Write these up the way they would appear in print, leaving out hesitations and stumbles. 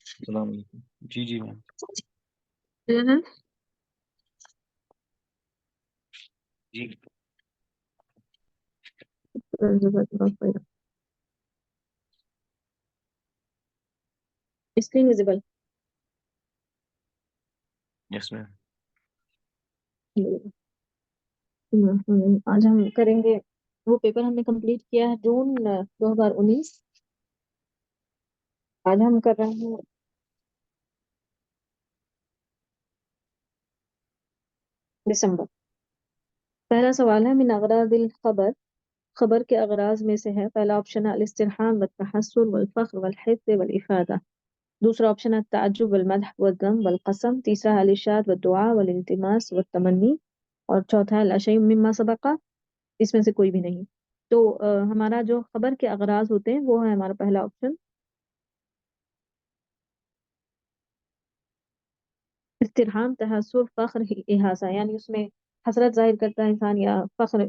السلام علیکم. جی جی میم. جی screen visible. یس میم. آج ہم کریں گے وہ پیپر ہم نے کمپلیٹ کیا ہے جون 2019. آج ہم کر رہے ہیں دسمبر. پہلا سوال ہے من اغراض الخبر. خبر کے اغراض میں سے ہے. پہلا آپشن ہے الاسترحام والتحسر والفخر والحث والافادہ. دوسرا آپشن ہے التعجب والمدح والذم والقسم. تیسرا ہے الارشاد والدعاء والالتماس والتمنی. اور چوتھا ہے لا شیء مما سبق. اس میں سے کوئی بھی نہیں. تو ہمارا جو خبر کے اغراض ہوتے ہیں وہ ہے ہمارا پہلا آپشن استرحام، تحسر، فخر، احاسہ. یعنی اس میں حسرت ظاہر کرتا ہے انسان، یا فخر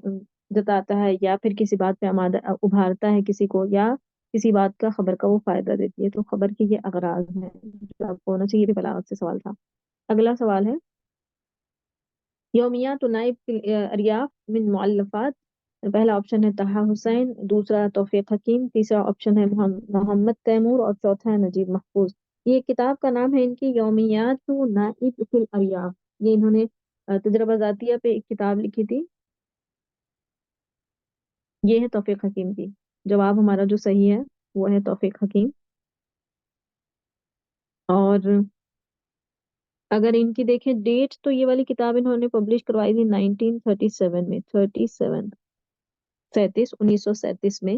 جتاتا ہے، یا پھر کسی بات پہ ابھارتا ہے کسی کو، یا کسی بات کا خبر کا وہ فائدہ دیتی ہے. تو خبر کے یہ اغراض ہیں جو آپ کو ہونا چاہیے. یہ بھی بلاغت سے سوال تھا. اگلا سوال ہے یومیات نائب اریاف من مؤلفات. پہلا آپشن ہے طه حسین، دوسرا توفیق حکیم، تیسرا آپشن ہے محمد تیمور، اور چوتھا ہے نجیب محفوظ. یہ کتاب کا نام ہے ان کی یومیات نائب فی الاریاف. یہ انہوں نے تجربہ ذاتیہ پہ ایک کتاب لکھی تھی. یہ ہے توفیق حکیم کی. جواب ہمارا جو صحیح ہے وہ ہے توفیق حکیم. اور اگر ان کی دیکھیں ڈیٹ تو یہ والی کتاب انہوں نے پبلش کروائی تھی 1937 میں. 1937 میں.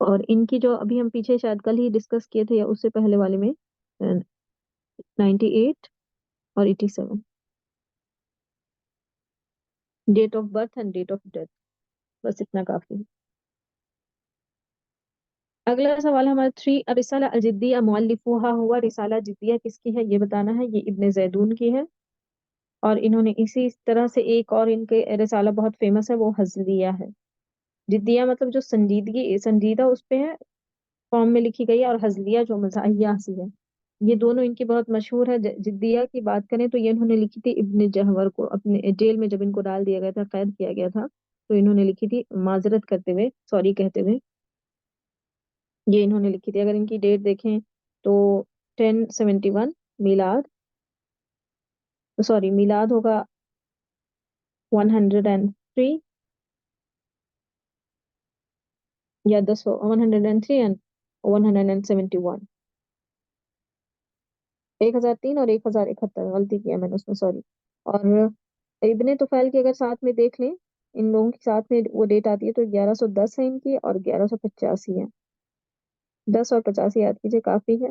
اور ان کی جو ابھی ہم پیچھے شاید کل ہی ڈسکس کیے تھے یا اس سے پہلے والے میں 98 اور 87 date of birth and date of death. بس اتنا کافی ہے. اگلا سوال ہمارا 3 رسالہ الجدیہ مؤلفوها ہوا. رسالہ جدیہ کس کی ہے یہ بتانا ہے. یہ ابن زیدون کی ہے. اور انہوں نے اسی طرح سے ایک اور ان کے رسالہ بہت فیمس ہے، وہ حزلیہ ہے. جدیہ مطلب جو سنجیدہ اس پہ ہے فارم میں لکھی گئی ہے، اور حزلیہ جو مزاحیہ سی ہے. یہ دونوں ان کی بہت مشہور ہے. جدیہ کی بات کریں تو یہ انہوں نے لکھی تھی ابن جہور کو. اپنے جیل میں جب ان کو ڈال دیا گیا تھا، قید کیا گیا تھا، تو انہوں نے لکھی تھی معذرت کرتے ہوئے، سوری کہتے ہوئے. یہ انہوں نے لکھی تھی. اگر ان کی ڈیٹ دیکھیں تو 1071 میلاد، سوری میلاد ہوگا 103 یا 103 اینڈ 171. 1003 اور 1071 غلطی کیا میں نے اس میں، سوری. اور ابن طفیل کے اگر ساتھ میں دیکھ لیں، ان لوگوں کے ساتھ میں وہ ڈیٹ آتی ہے تو 1110 ہے ان کی، اور 1185 ہے. 10 اور 85 یاد کیجیے، کافی ہے.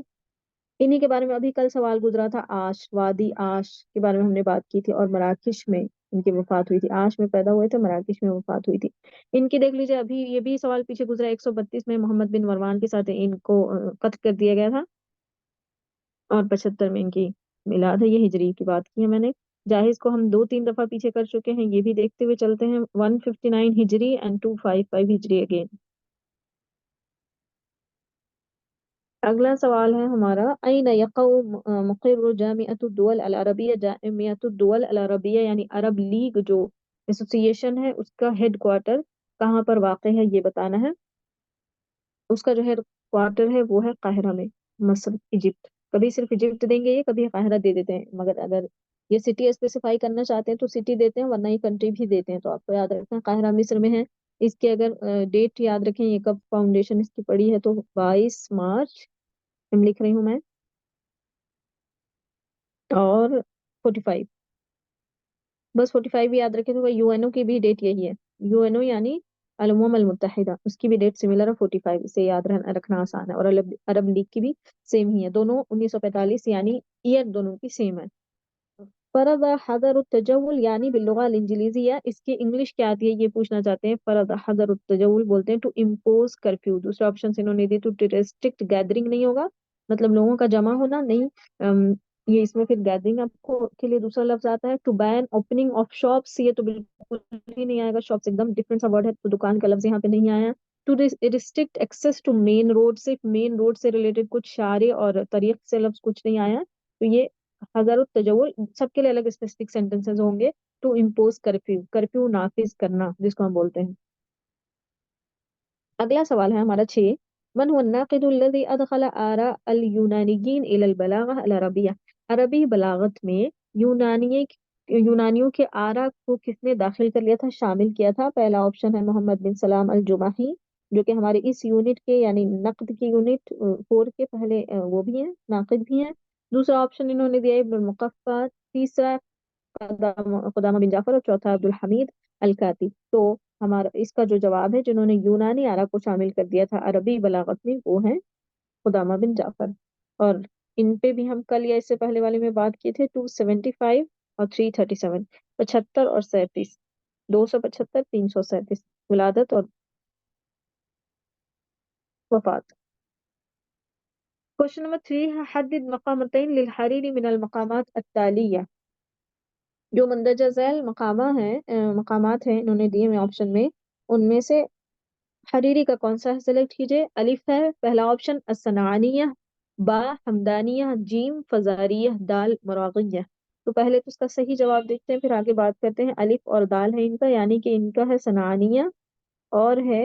انہی کے بارے میں ابھی کل سوال گزرا تھا. آش، وادی آش کے بارے میں ہم نے بات کی تھی، اور مراکش میں ان کی وفات ہوئی تھی. آش میں پیدا ہوئے تھے، مراکش میں وفات ہوئی تھی. ان کی دیکھ لیجیے، ابھی یہ بھی سوال پیچھے گزرا. 132 میں محمد بن مروان کے ساتھ ان کو قتل کر دیا گیا تھا، اور 75 میں ان کی میلاد ہے. یہ ہجری کی بات کی ہے میں نے. جاہز کو ہم 2-3 دفعہ پیچھے کر چکے ہیں، یہ بھی دیکھتے ہوئے چلتے ہیں. 159 ہجری اینڈ 255 ہجری اگین. اگلا سوال ہے ہمارا این یقع مقر جامعۃ الدول العربیہ. جامعۃ الدول العربیہ یعنی عرب لیگ جو ایسوسی ایشن ہے، اس کا ہیڈ کوارٹر کہاں پر واقع ہے یہ بتانا ہے. اس کا جو ہیڈ کوارٹر ہے وہ ہے قاہرہ میں، مصر، ایجپٹ. کبھی صرف ایجپٹ دیں گے، یہ کبھی قاہرہ دے دیتے ہیں. مگر اگر یہ سٹی اسپیسیفائی کرنا چاہتے ہیں تو سٹی دیتے ہیں، ورنہ یہ کنٹری بھی دیتے ہیں. تو آپ کو یاد رکھنا قاہرہ مصر میں ہے. اس کے اگر ڈیٹ یاد رکھیں، یہ کب فاؤنڈیشن اس کی پڑی ہے، تو 22 مارچ لکھ رہی ہوں میں، اور 45. بس 45 بھی یاد رکھیں. تو یو این او کی بھی ڈیٹ یہی ہے. یو این او یعنی الامم المتحدہ، اس کی بھی ڈیٹ سملر ہے 45. اسے یاد رکھنا آسان ہے. اور عرب لیگ کی بھی سیم ہی ہے. دونوں 1945 یعنی ایئر دونوں کی سیم ہے. فرض حظر التجول یعنی باللغہ الانجلیزیہ، اس کی انگلش کیا آتی ہے یہ پوچھنا چاہتے ہیں. فرض حظر التجول بولتے ہیں ٹو امپوز کرفیو. دوسرا آپشن انہوں نے دی ٹو ریسٹرکٹ گیدرنگ نہیں ہوگا، مطلب لوگوں کا جمع ہونا نہیں. یہ اس میں پھر گیدرنگ آپ کو کے لیے دوسرا لفظ آتا ہے. To ban opening of shops, یہ تو بالکل ہی نہیں آئے گا. شاپس ایک دم ڈفرنٹ سا ورڈ ہے، تو دکان کا لفظ یہاں پہ نہیں آیا. To restrict access to main road, सिर्फ मेन रोड से रिलेटेड कुछ शारे और तरीक से लफ्ज कुछ नहीं आया, तो ये हज़ार तजवुल, सबके लिए अलग स्पेसिफिक सेंटेंसेस होंगे। टू इम्पोज कर्फ्यू, कर्फ्यू नाफिज करना जिसको हम बोलते हैं। अगला सवाल है हमारा 6। मन हुवा नाक़िदु अल्लज़ी अदख़ल आरा अल यूनानिय्यीन इलल बलागा अल अरबिया। अरबी बलागत में यूनानियों के आरा को किसने दाखिल कर लिया था, शामिल किया था? पहला ऑप्शन है मोहम्मद बिन सलाम अल जुमाही, जो कि हमारे इस यूनिट के यानी नक़द की यूनिट 4 के पहले वो भी हैं, नाक़िद भी हैं। दूसरा ऑप्शन इन्होंने दिया इब्नुल मुक़फ़्फ़ा, तीसरा खुदामा बिन जाफर और चौथा अब्दुल हमीद अलकाती। तो हमारा इसका जो जवाब है, जिन्होंने यूनानी आरा को शामिल कर दिया था अरबी बलागत में, वो है खुदामा बिन जाफर। और इन पे भी हम कल या इससे पहले वाले में बात किए थे। 275 और 337, 75 और 37, 275, 337, विलादत और वफात। क्वेश्चन नंबर 3 है हद्दिद मकामतैन लिल हरीरी मिनल मकामात अत्तालिया। जो मंदरजा झैल मकामात हैं इन्होंने दिए हुए ऑप्शन में, उनमें से हरीरी का कौन सा है, सेलेक्ट कीजिए। अलिफ है पहला ऑप्शन असनानिया, बा हमदानिया, जीम फजारिया, दाल मरागिया। तो पहले तो उसका सही जवाब देखते हैं, फिर आगे बात करते हैं। अलिफ और दाल है इनका, यानी कि इनका है सनानिया और है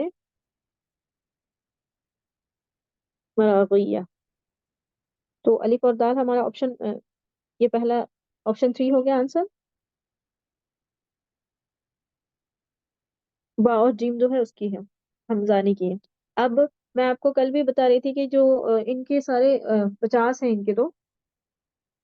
मरागिया। तो अलिफ और दाल हमारा ऑप्शन, ये पहला ऑप्शन 3 हो गया आंसर। बा और जीम जो है उसकी है, हमजानी की है। अब मैं आपको कल भी बता रही थी कि जो इनके सारे 50 हैं इनके, तो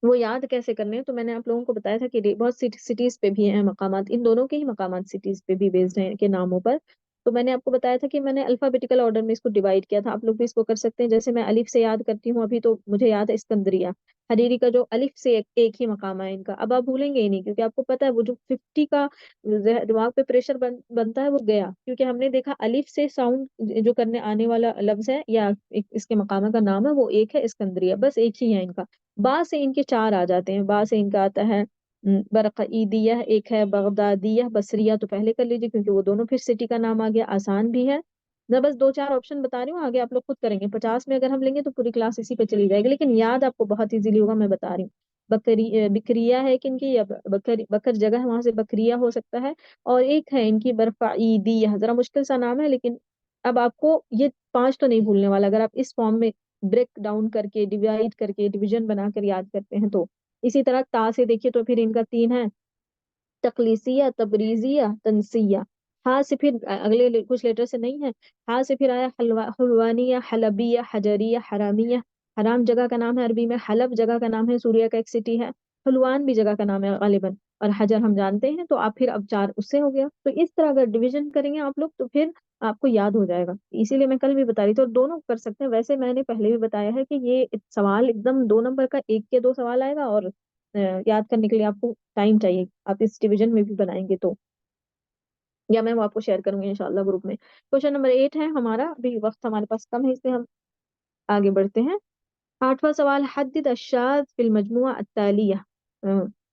वो याद कैसे करने हैं। तो मैंने आप लोगों को बताया था कि बहुत सिटीज पे भी हैं मकामात, इन दोनों के ही मकामात सिटीज पे भी बेस्ड हैं के नामों पर। तो मैंने आपको बताया था कि मैंने अल्फाबेटिकल ऑर्डर में इसको डिवाइड किया था, आप लोग भी इसको कर सकते हैं। जैसे मैं अलिफ से याद करती हूँ अभी, तो मुझे याद है इस्कंदरिया। हरीरी का जो अलिफ से एक ही मकाम है इनका, अब आप भूलेंगे ही नहीं, क्योंकि आपको पता है वो जो 50 का दिमाग पे प्रेशर बनता है वो गया, क्योंकि हमने देखा अलिफ से साउंड जो करने आने वाला लफ्ज है या इसके मकामा का नाम है, वो एक है इस्कंदरिया, बस एक ही है इनका। बा से इनके 4 आ जाते हैं। बा से इनका आता है बरक़ईदिया, एक है बगदादिया, बसरिया तो पहले कर लीजिए क्योंकि वो दोनों फिर सिटी का नाम आ गया, आसान भी है। मैं बस 2 4 ऑप्शन बता रही हूँ, आगे आप लोग खुद करेंगे। 50 में अगर हम लेंगे तो पूरी क्लास इसी पे चली जाएगी, लेकिन याद आपको बहुत इजीली होगा, मैं बता रही हूँ। बिक्रिया है कि इनकी, या बकर जगह है वहां से बकरिया हो सकता है। और एक है इनकी बरफ़ईदिया, जरा मुश्किल सा नाम है, लेकिन अब आपको ये 5 तो नहीं भूलने वाला अगर आप इस फॉर्म में ब्रेक डाउन करके, डिवाइड करके, डिवीजन बनाकर याद करते हैं तो। इसी तरह ता से देखिए तो फिर इनका 3 है, तकलीसिया, तबरीजिया, तनसिया। हा से फिर अगले कुछ लेटर से नहीं है। हा से फिर आया हलवानिया, हलबिया, हजरिया, हरामिया। हराम जगह का नाम है अरबी में, हलब जगह का नाम है, सूर्या का एक सिटी है। हलवान भी जगह का नाम है गालिबन, और हजर हम जानते हैं। तो आप फिर अब 4 उससे हो गया। तो इस तरह अगर डिवीजन करेंगे आप लोग तो फिर आपको याद हो जाएगा। इसीलिए मैं कल भी बता रही थी, और दोनों कर सकते हैं। वैसे मैंने पहले भी बताया है कि ये सवाल एकदम 2 नंबर का, 1 के 2 सवाल आएगा, और याद करने के लिए आपको टाइम चाहिए। आप इस डिवीजन में भी बनाएंगे तो, या मैं वो आपको शेयर करूंगी इंशाल्लाह ग्रुप में। क्वेश्चन नंबर 8 है हमारा, अभी वक्त हमारे पास कम है इसलिए हम आगे बढ़ते हैं। 8वां सवाल, हद्दिद अश्शाज़ फिल मजमुआ अत्तालिया।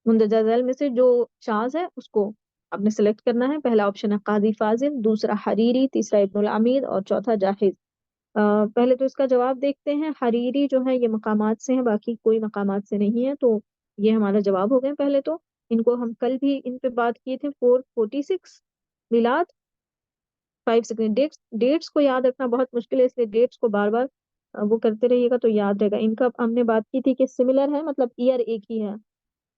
मुंदरजा झैल में से जो शाज है उसको आपने सेलेक्ट करना है। पहला ऑप्शन है काजी फाजिल, दूसरा हरीरी, तीसरा इब्नुल अमीद और चौथा जाहिद। पहले तो इसका जवाब देखते हैं। हरीरी जो है ये मकामात से है, बाकी कोई मकामात से नहीं है, तो ये हमारा जवाब हो गए। पहले तो इनको हम कल भी इन पे बात किए थे। 446 मिलाद, 5 सेकंड। डेट्स डेट्स को याद रखना बहुत मुश्किल है, इसलिए डेट्स को बार बार वो करते रहिएगा तो याद रहेगा। इनका हमने बात की थी कि सिमिलर है, मतलब ईयर एक ही है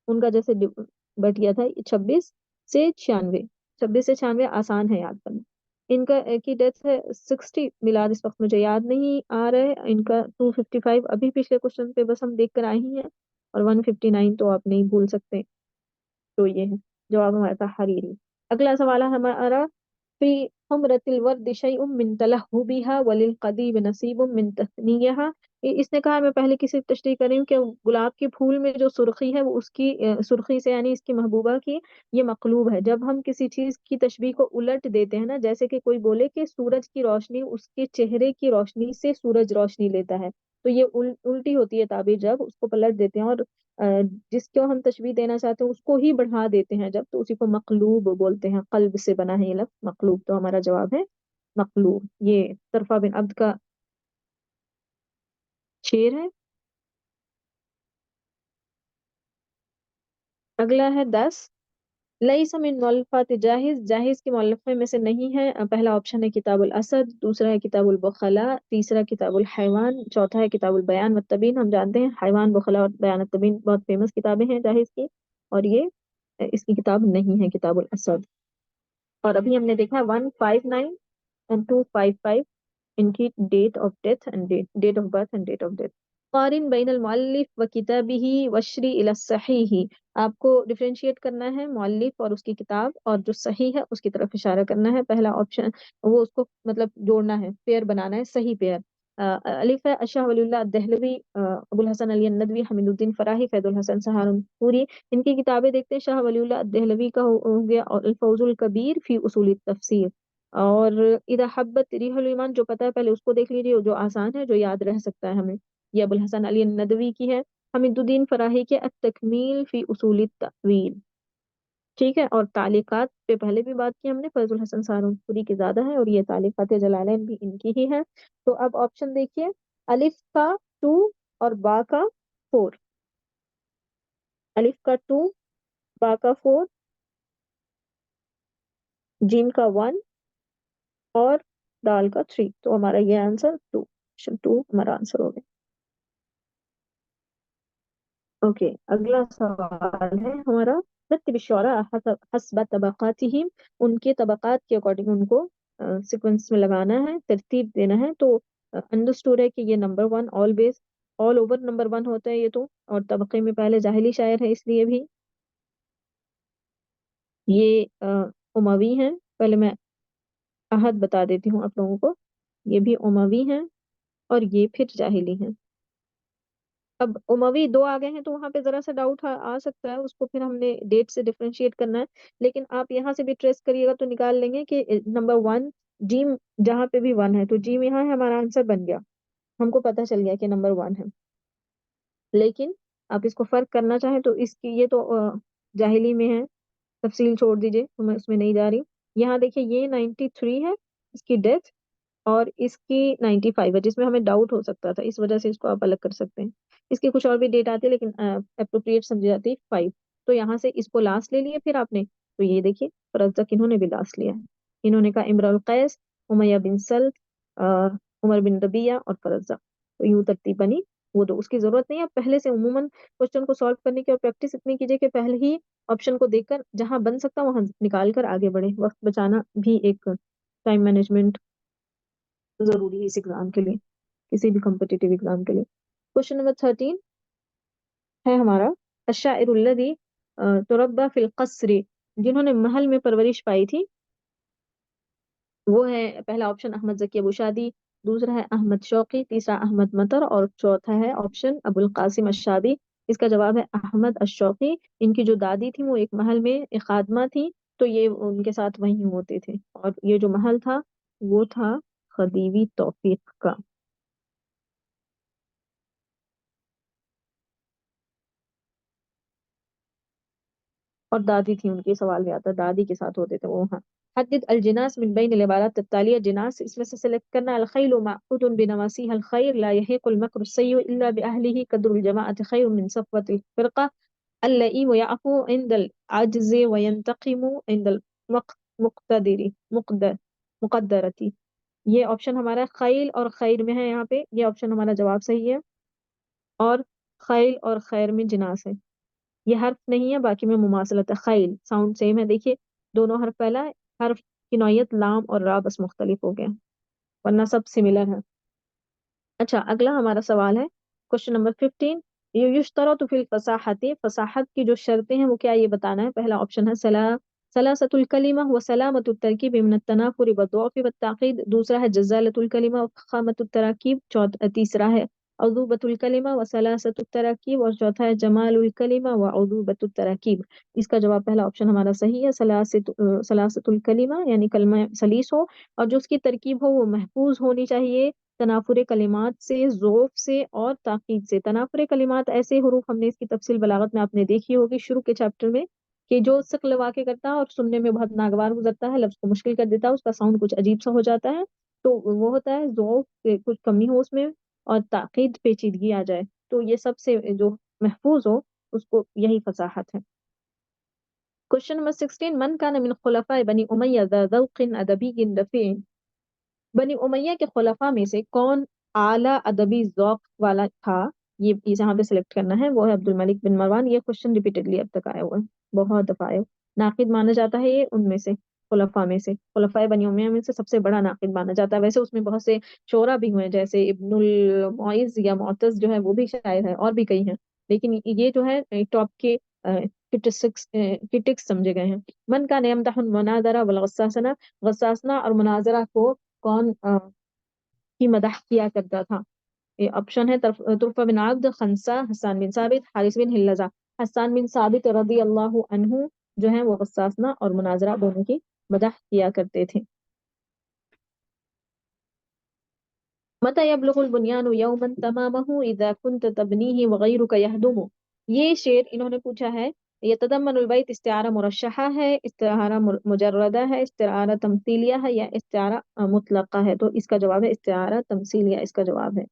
उनका, जैसे बट गया था 26 से 96। 26 से 96 आसान है याद करना। इनका की डेथ है 60 मिलाद, इस वक्त मुझे याद नहीं आ रहा है। इनका 255 अभी पिछले क्वेश्चन पे बस हम देख कर आए ही हैं, और 159 तो आप नहीं भूल सकते। तो ये है जवाब हमारा था हरीरी। अगला सवाल है हमारा, फी हुमरतिल वर्द शैउम मिन तलहुबिहा वलिल कदीब नसीबुम मिन तस्नियहा। इसने कहा, मैं पहले किसी तशरीह कर रही हूँ कि गुलाब के फूल में जो सुर्खी है वो उसकी सुर्खी से यानी इसकी महबूबा की ये मकलूब है। जब हम किसी चीज की तशबीह को उलट देते हैं ना, जैसे कि कोई बोले कि सूरज की रोशनी उसके चेहरे की रोशनी से सूरज रोशनी लेता है, तो ये उल्टी होती है ताबीर जब उसको पलट देते हैं। और जिसको हम तशबीह देना चाहते हैं उसको ही बढ़ा देते हैं जब, तो उसी को मकलूब बोलते हैं। कल्ब से बना है ये लफ्ज मकलूब, तो हमारा जवाब है मकलूब, ये तरफा बिन अब्द का शेर है। अगला है 10, लईस मिन मुअल्लफात जाहिज, जाहिज के मुअल्लफ़े में से नहीं है। पहला ऑप्शन है किताबुल असद, दूसरा है किताबुल बुखला, तीसरा किताबुल हैवान, चौथा है किताबुल बयान व तबीन। हम जानते हैं हैवान, बुखला और बयान व तबीन बहुत फेमस किताबें हैं जाहिज की, और ये इसकी किताब नहीं है किताबुल असद। और अभी हमने देखा 159 एंड 255 इनकी date of death and date of birth and date of death. कारिन बैन अल मुअल्लिफ व किताबिही वशरी इला सहीही, आपको डिफरेंशिएट करना है मुअल्लिफ और उसकी किताब, और जो सही है उसकी तरफ इशारा करना है। पहला ऑप्शन वो उसको मतलब जोड़ना है, पेयर बनाना है, सही पेयर। अलिफ है अशाह वलीउल्लाह दहलवी, अबुल हसन अली नदवी, हमीदुद्दीन फराही, फैजुल हसन सहारनपुरी। इनकी किताबें देखते हैं। शाह वलीउल्लाह दहलवी का हो गया और अल फौजुल कबीर फी उसूल तफसीर। और इदा हब्बत रिहुल ईमान, जो पता है पहले उसको देख लीजिए, जो आसान है, जो याद रह सकता है हमें। ये अबुल हसन अली नदवी की है। हमीदुद्दीन फराही के अत-तकमील फी उसूल तवील, ठीक है। और तालिकात पे पहले भी बात की हमने, फैजुल हसन सहारनपुरी की ज्यादा है, और ये तालिकात जलालैन भी इनकी ही है। तो अब ऑप्शन देखिए, अलिफ का 2 और बा का 4, अलिफ का 2, बा का 4, जीम का 1 और दाल का 3। तो हमारा ये आंसर 2, ऑप्शन 2 हमारा आंसर हो गया। ओके, अगला सवाल है हमारा, रत्तिब शुअरा हस्ब तबक़ातिहिम, उनके तबक़ात के अकॉर्डिंग उनको सीक्वेंस में लगाना है, तरतीब देना है। तो अंडरस्टूड है कि ये number 1 always, all over number 1 होता है ये तो, और तबक़े में पहले जाहिली शायर है इसलिए भी ये उमवी हैं। पहले मैं अहद बता देती हूँ आप लोगों को, ये भी उमवी हैं और ये फिर जाहिली हैं। अब उमवी दो आ गए हैं तो वहां पे जरा सा डाउट आ सकता है, उसको फिर हमने डेट से डिफरेंशिएट करना है। लेकिन आप यहाँ से भी ट्रेस करिएगा तो निकाल लेंगे कि नंबर 1 जीम, जहाँ पे भी 1 है तो जीम यहाँ है, हमारा आंसर बन गया, हमको पता चल गया कि नंबर 1 है। लेकिन आप इसको फर्क करना चाहें तो इसकी ये तो जाहिली में है, तफसील छोड़ दीजिए तो मैं उसमें नहीं जा रही। यहाँ देखिए ये 93 है इसकी डेथ, और इसकी 95 है, जिसमें हमें डाउट हो सकता था, इस वजह से इसको आप अलग कर सकते हैं। इसकी कुछ और भी डेट आती है लेकिन अप्रोप्रिएट समझी जाती है 5। तो यहाँ से इसको लास्ट ले लिए फिर आपने, तो ये देखिए फरज्जक इन्होंने भी लास्ट लिया है। इन्होंने कहा इमरुल कैस, उमैया बिन सल्त, उमर बिन रबिया और फरज्जक। तो यूं तरतीब बनी। वो तो उसकी जरूरत नहीं है, आप पहले से उमूमन क्वेश्चन को सॉल्व करने की और प्रैक्टिस इतनी कीजिए कि पहले ही ऑप्शन को देखकर जहां बन सकता वहां निकाल कर आगे बढ़े। वक्त बचाना भी एक टाइम मैनेजमेंट जरूरी है इस एग्जाम के लिए, किसी भी कॉम्पिटिटिव एग्जाम के लिए। क्वेश्चन नंबर 13 है हमारा, अशाइरुल्लज़ी तुरब्बा फिल क़स्री, जिन्होंने महल में परवरिश पाई थी, वो है पहला ऑप्शन अहमद जकी अबू शादी, दूसरा है अहमद शौकी, तीसरा अहमद मतर और चौथा है ऑप्शन अबुल कासिम अशादी। इसका जवाब है अहमद अशौकी। इनकी जो दादी थी वो एक महल में एक खादमा थी, तो ये उनके साथ वहीं होते थे, और ये जो महल था वो था खदीवी तौफीक का। और दादी थी उनकी, सवाल में आता है दादी के साथ होते थे वो। हाँ, हद्दिद अल जिनास मिन बैन अल इबारात तत्तालिया, जिनास इसमें से सिलेक्ट करना। अल खैलु मअक़ूदुन बिनवासिहा अल खैर ला यहीकुल मक्रु सय्यु इल्ला बिअहलिही कद्रुल जमाअति खैरुम मिन सफ़वतिल फ़िरक़ा अल्लई व यअफ़ु इंदल आज्ज़ि व यंतक़िमु इंदल मुक़तदिरी मुक़द्दरती। ये ऑप्शन हमारा खैल और खैर में है, यहाँ पे ये ऑप्शन हमारा जवाब सही है। और खैल और खैर में जिनास है, ये हर्फ नहीं है, बाकी में मुमासलत है। खैल साउंड सेम है, देखिए दोनों हर्फ पहला है, हर्फ की नौयत लाम और रा बस मुख्तलिफ हो गया, वरना सब सिमिलर है। अच्छा, अगला हमारा सवाल है क्वेश्चन नंबर 15, युश्तरतु फिल फसाहती, फसाहत की जो शर्तें हैं वो क्या, ये बताना है। पहला ऑप्शन है सलासतुल कलिमा व सलामतुत तरकीब मिन तनाफुर व दुअफ व ताक़ीद, दूसरा है जज़ालतुल कलिमा व फ़ख़ामतुत तराकीब, तीसरा है अज़ूबतुल कलिमा व सलासतुत तराकीब, और चौथा है जमालुल कलिमा व अज़ूबतुत तराकीब। इसका जवाब पहला ऑप्शन हमारा सही है, सलासतुल कलिमा, यानी कलमा सलीस हो और जो उसकी तरकीब हो वो महफूज होनी चाहिए तनाफुर कलिमात से, ज़ोफ से और ताकीद से। तनाफुर कलिमात ऐसे हरूफ, हमने इसकी तफसील बलागत में आपने देखी होगी शुरू के चैप्टर में, کہ جو ثقل واقع کرتا ہے اور سننے میں بہت ناگوار گزرتا ہے، لفظ کو مشکل کر دیتا ہے، اس کا ساؤنڈ کچھ عجیب سا ہو جاتا ہے، تو وہ ہوتا ہے ذوق کچھ کمی ہو اس میں، اور تاکید پیچیدگی آ جائے، تو یہ سب سے جو محفوظ ہو اس کو یہی فصاحت ہے۔ کوشچن نمبر 16، من کان من خلفاء بنی امیہ ذا ذوق ادبی رفیع، بنی امیہ کے خلفاء میں سے کون اعلیٰ ادبی ذوق والا تھا، یہ یہاں پہ سلیکٹ کرنا ہے، وہ ہے عبد الملک بن مروان۔ یہ کوشچن ریپیٹڈلی اب تک آیا ہوا ہے، بہت دفعہ آئے، ناقد مانا جاتا ہے یہ ان میں سے، خلفاء میں سے، خلفاء بنی امیہ میں سے سب سے بڑا ناقد مانا جاتا ہے۔ ویسے اس میں بہت سے شعرا بھی ہوئے، جیسے ابن المعز یا معتز جو ہے وہ بھی شاعر ہے، اور بھی کئی ہیں، لیکن یہ جو ہے ٹاپ کے کٹکس سمجھے گئے ہیں۔ من کا یمدح المناظرہ والغساسنہ، غساسنہ اور مناظرہ کو کون کی مدح کیا کرتا تھا؟ یہ آپشن ہے، طرفہ بن عبد، خنسا، حسان بن ثابت، حارث بن ہلزہ۔ حسان بن ثابت رضی اللہ عنہ جو ہیں وہ غساسنہ اور مناظرہ دونوں کی مدح کیا کرتے تھے۔ متى يبلغ البنيان يوما تمامه اذا كنت تبنيه وغيرك يهدمه، یہ شعر انہوں نے پوچھا ہے، یتضمن البیت استعارہ مرشحہ ہے، استعارہ مجردہ ہے، استعارہ تمثیلیہ ہے، یا استعارہ مطلقہ ہے؟ تو اس کا جواب ہے استعارہ تمثیلیہ، اس کا جواب ہے،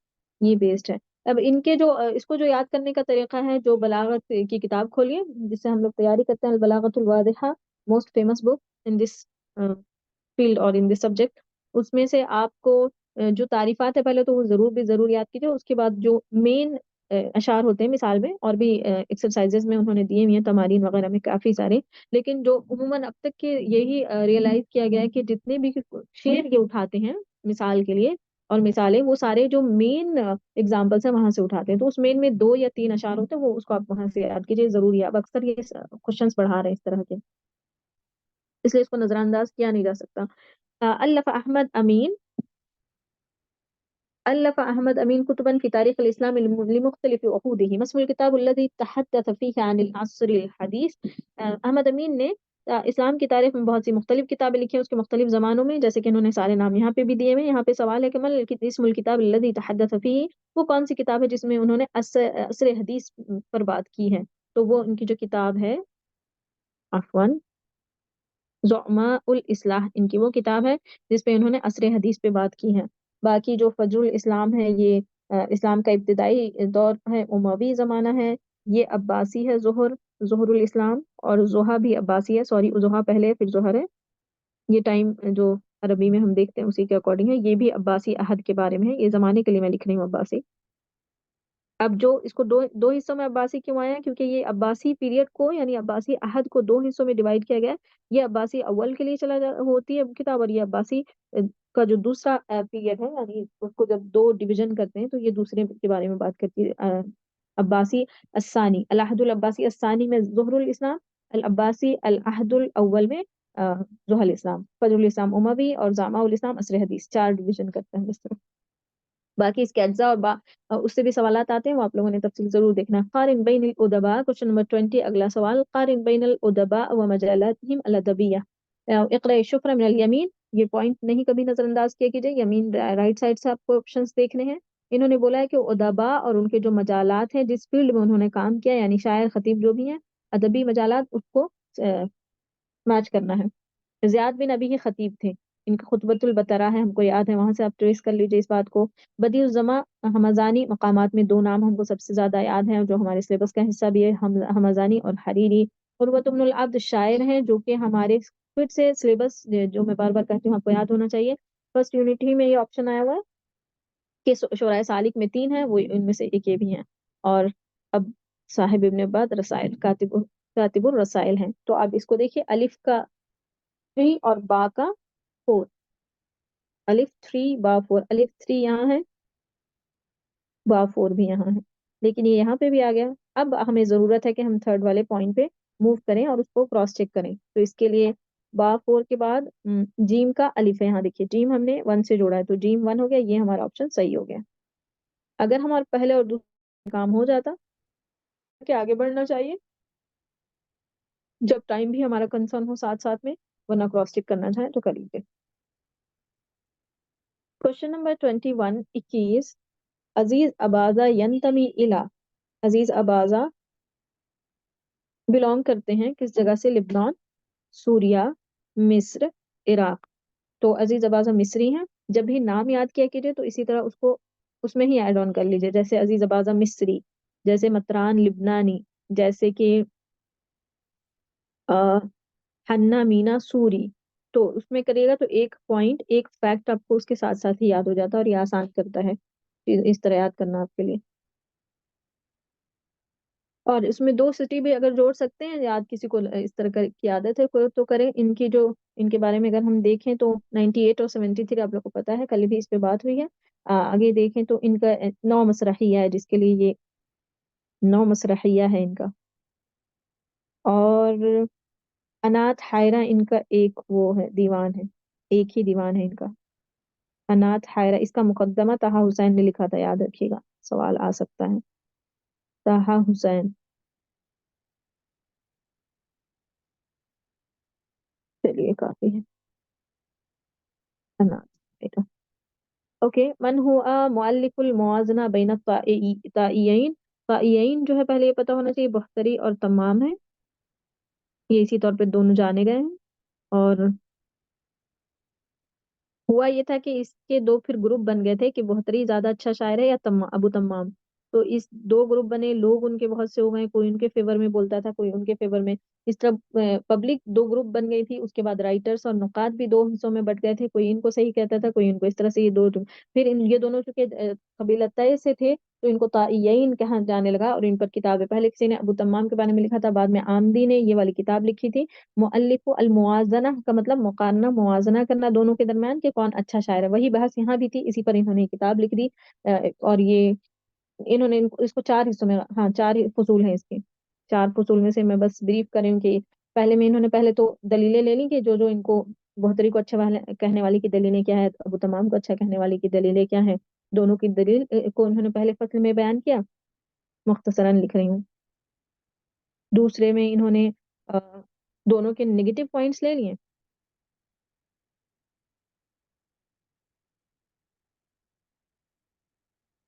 یہ بیسڈ ہے۔ اب ان کے جو اس کو جو یاد کرنے کا طریقہ ہے، جو بلاغت کی کتاب کھولیے جس سے ہم لوگ تیاری کرتے ہیں، البلاغت الواضحہ، most famous book in this field اور ان دس سبجیکٹ، اس میں سے آپ کو جو تعریفات ہے پہلے تو وہ ضرور بھی ضرور یاد کیجیے، اس کے بعد جو مین اشعار ہوتے ہیں مثال میں، اور بھی ایکسرسائزز میں انہوں نے دیے ہوئے ہیں، تمارین وغیرہ میں کافی سارے، لیکن جو عموماً اب تک کے یہی ریئلائز کیا گیا ہے کہ جتنے بھی شعر یہ اٹھاتے ہیں مثال کے لیے اور مثالیں، وہ سارے جو مین ایگزامپلس ہیں وہاں سے اٹھاتے ہیں، تو اس مین میں 2 یا 3 اشعار ہوتے ہیں، وہ اس کو آپ وہاں سے یاد کیجیے ضروری ہے۔ اب اکثر یہ کوشچنس پڑھا رہے ہیں اس طرح کے، اس لیے اس کو نظر انداز کیا نہیں جا سکتا۔ الف احمد امین، ألف أحمد أمين كتبا في تاريخ الإسلام لمختلف عقوده، ما اسم الكتاب الذي تحدث فيه عن العصر الحديث؟ احمد امین نے اسلام کی تاریخ میں بہت سی مختلف کتابیں لکھی ہیں اس کے مختلف زمانوں میں، جیسے کہ انہوں نے سارے نام یہاں پہ بھی دیے ہوئے ہیں۔ یہاں پہ سوال ہے کہ مل اسم الکتاب الذي تحدث فيه، وہ کون سی کتاب ہے جس میں انہوں نے عصر حدیث پر بات کی ہے؟ تو وہ ان کی جو کتاب ہے، عفواً، زعماء الاصلاح، ان کی وہ کتاب ہے جس پہ انہوں نے عصر حدیث پہ بات کی ہے۔ باقی جو فجر الاسلام ہے، یہ اسلام کا ابتدائی دور ہے، اموی زمانہ ہے، یہ عباسی ہے، ظہر الاسلام، اور زحا بھی عباسی ہے، سوری زحا پہلے پھر ظہر ہے، یہ ٹائم جو عربی میں ہم دیکھتے ہیں اسی کے اکارڈنگ ہے، یہ بھی عباسی عہد کے بارے میں ہے، یہ زمانے کے لیے میں لکھ رہی ہوں عباسی۔ اب جو اس کو دو حصوں میں عباسی کیوں آیا ہے؟ کیونکہ یہ عباسی پیریڈ کو یعنی عباسی عہد کو 2 حصوں میں ڈیوائڈ کیا گیا ہے، یہ عباسی اول کے لیے ہوتی ہے کتاب، اور یہ عباسی کا جو دوسرا پیریڈ ہے، یعنی اس کو جب 2 ڈویژن کرتے ہیں تو یہ دوسرے کے بارے میں بات کرتی ہے۔ عباسی الثانی، العہد العباسی الثانی میں ظہر الاسلام، العباسی العہد الاول میں ظہر الاسلام، فجر الاسلام اموی، اور زعماء الاسلام عصر حدیث، 4 ڈویژن کرتے ہیں اس طرح۔ باقی اس کے اجزاء اور اس سے بھی سوالات آتے ہیں، وہ آپ لوگوں نے تفصیل ضرور دیکھنا ہے۔ قارن بین الادباء، کوشچن نمبر 20، اگلا سوال، قارن بین الادباء و مجالاتهم الادبیہ، اقرأ الشفر من الیمین، یہ پوائنٹ نہیں کبھی نظر انداز کیا کیجیے، یمین رائٹ سائڈ سے آپ کو آپشنز دیکھنے ہیں۔ انہوں نے بولا ہے کہ ادباء اور ان کے جو مجالات ہیں، جس فیلڈ میں انہوں نے کام کیا، یعنی شاعر خطیب جو بھی ہیں، ادبی مجالات، اس کو میچ کرنا ہے۔ زیاد بن ابی ہی خطیب تھے، ان کا خطبۃ البترا ہے، ہم کو یاد ہے، وہاں سے آپ ٹریس کر لیجئے اس بات کو۔ بدیع الزماں ہمزانی، مقامات میں 2 نام ہم کو سب سے زیادہ یاد ہیں، جو ہمارے سلیبس کا حصہ بھی ہے، ہمزانی اور حریری۔ عروۃ بن العبد شاعر ہیں، جو کہ ہمارے پھر سے سلیبس جو میں بار بار کہتی ہوں آپ کو یاد ہونا چاہیے، فرسٹ یونٹ ہی میں یہ آپشن آیا ہوا ہے کہ شعراء سالک میں 3 ہیں، وہ ان میں سے ایک یہ بھی ہیں، اور اب صاحب ابن بعد رسائل، کاتب الرسائل ہیں۔ تو آپ اس کو دیکھیے، الف کا 3 اور با کا 4، الف 3 با 4، الف 3 یہاں ہے، با 4 بھی یہاں ہے، لیکن یہ یہاں پہ بھی آ گیا۔ اب ہمیں ضرورت ہے کہ ہم تھرڈ والے پوائنٹ پہ موو کریں اور اس کو کراس چیک کریں، تو اس کے لیے با 4 کے بعد جیم کا الف ہے، یہاں دیکھیے جیم ہم نے 1 سے جوڑا ہے، تو جیم 1 ہو گیا، یہ ہمارا آپشن صحیح ہو گیا۔ اگر ہمارا پہلے اور دوسرے کام ہو جاتا کہ آگے بڑھنا چاہیے جب ٹائم بھی ہمارا کنسرن ہو ساتھ ساتھ میں، ورنہ کراس چیک کرنا چاہیں تو کر لیجیے۔ کوشچن نمبر 21، 21، عزیز اباظہ ینتمی الی، عزیز اباظہ बिलोंग करते हैं किस जगह से? लिबनान, सूरिया, मिस्र, इराक। तो अजीज अबाजा मिस्री हैं। जब भी नाम याद किया कीजिए तो इसी तरह उसको उसमें ही ऐड ऑन कर लीजिए, जैसे अजीज अबाजा मिस्री, जैसे मतरान लिबनानी, जैसे कि आ, हन्ना मीना सूरी। तो उसमें करिएगा तो एक पॉइंट एक फैक्ट आपको उसके साथ साथ ही याद हो जाता है और ये आसान करता है इस तरह याद करना आपके लिए। और इसमें दो सिटी भी अगर जोड़ सकते हैं, याद किसी को इस तरह की आदत है कोई तो करें। इनकी जो इनके बारे में अगर हम देखें तो 98 और 73 आप लोग को पता है, कल भी इस पे बात हुई है। आगे देखें तो इनका 9 मसरहिया है, जिसके लिए ये 9 मसरहिया है इनका। और अनाथ हायरा इनका एक वो है, दीवान है, एक ही दीवान है इनका। अनाथ हायरा इसका मुकद्दमा ताहा हुसैन ने लिखा था, याद रखिएगा, सवाल आ सकता है। ताहा हुसैन। चलिए काफी है अनाथ हायरा। ओके, मन हुआ मुअल्लिफुल मुवाजना बैन ताइयैन। ताइयैन जो है पहले ये पता होना चाहिए, बख्तरी और तमाम है, ये इसी तौर पे दोनों जाने गए हैं। और हुआ ये था कि इसके दो फिर ग्रुप बन गए थे कि बोहतरी ज्यादा अच्छा शायर है या अबू तम्माम। तो इस दो ग्रुप बने, लोग उनके बहुत से हो गए, कोई उनके फेवर में बोलता था, कोई उनके फेवर में। इस तरह पब्लिक दो ग्रुप बन गई थी। उसके बाद राइटर्स और नुकात भी दो हिस्सों में बट गए थे, कोई इनको सही कहता था, कोई इनको। इस तरह से ये दो फिर ये दोनों चूंकि कबीला तय से थे तो इनको ताइयन कहा जाने लगा। और इन पर किताबें, पहले किसी ने अबू तम्माम के बारे में लिखा था, बाद में आमदी ने ये वाली किताब लिखी थी। मुअल्लिफ अल मुवाजना का मतलब मुकारना, मुवाजना करना दोनों के दरमियान कि कौन अच्छा शायर है। वही बहस यहाँ भी थी, इसी पर इन्होंने किताब लिख दी। और ये इन्होंने इसको चार हिस्सों में, हाँ चार ही फसूल हैं इसके। चार फसूल में से मैं बस ब्रीफ कर रही हूँ कि पहले में इन्होंने पहले तो दलीलें ले ली कि जो जो इनको बहुतरी को अच्छा कहने वाली की दलीलें क्या है, अबू तमाम को अच्छा कहने वाली की दलीलें क्या है। दोनों की दलील को इन्होंने पहले फसल में बयान किया, मुख्तसरन लिख रही हूँ। दूसरे में इन्होंने अ, दोनों के नेगेटिव पॉइंट्स ले लिए।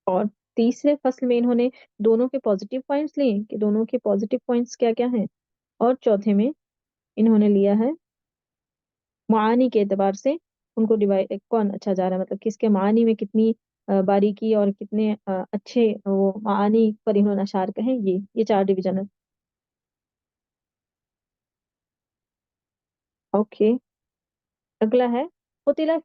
और तीसरे फसल में इन्होंने दोनों के पॉजिटिव पॉइंट्स लिए कि दोनों के पॉजिटिव पॉइंट्स क्या क्या हैं। और चौथे में इन्होंने लिया है मानी के एतबार से उनको डिवाइड, कौन अच्छा जा रहा है, मतलब किसके मानी में कितनी बारीकी और कितने अच्छे वो मानी पर इन्होंने अशार कहे। ये चार डिवीजन है। ओके, अगला है कुतिला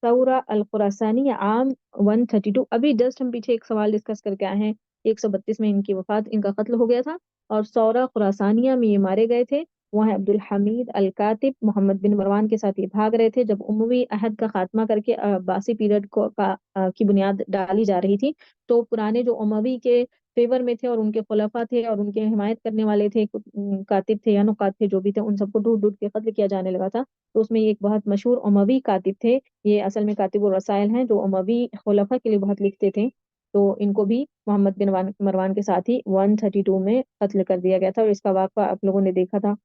सौरा अल खुरासानी या आम 132। अभी जस्ट हम पीछे एक सवाल डिस्कस करके आए हैं, 132 में इनकी वफात, इनका कत्ल हो गया था। और सौरा खुरासानिया में ये मारे गए थे। वहाँ अब्दुल हमीद अल कातिब मोहम्मद बिन मरवान के साथ ये भाग रहे थे जब उमवी अहद का खात्मा करके अब्बासी पीरियड की बुनियाद डाली जा रही थी। तो पुराने जो उमवी के फेवर में थे और उनके खुलफा थे और उनके हिमायत करने वाले थे, कातिब थे या नुकात थे जो भी थे, उन सबको ढूंढ ढूंढ के कत्ल किया जाने लगा था। तो उसमें ये एक बहुत मशहूर उमवी कातिब थे। ये असल में कातिबुर रसाइल हैं जो उमवी खुलफा के लिए बहुत लिखते थे। तो इनको भी मोहम्मद बिन मरवान के साथ ही 132 में कत्ल कर दिया गया था। और इसका वाक़ा आप लोगों ने देखा था,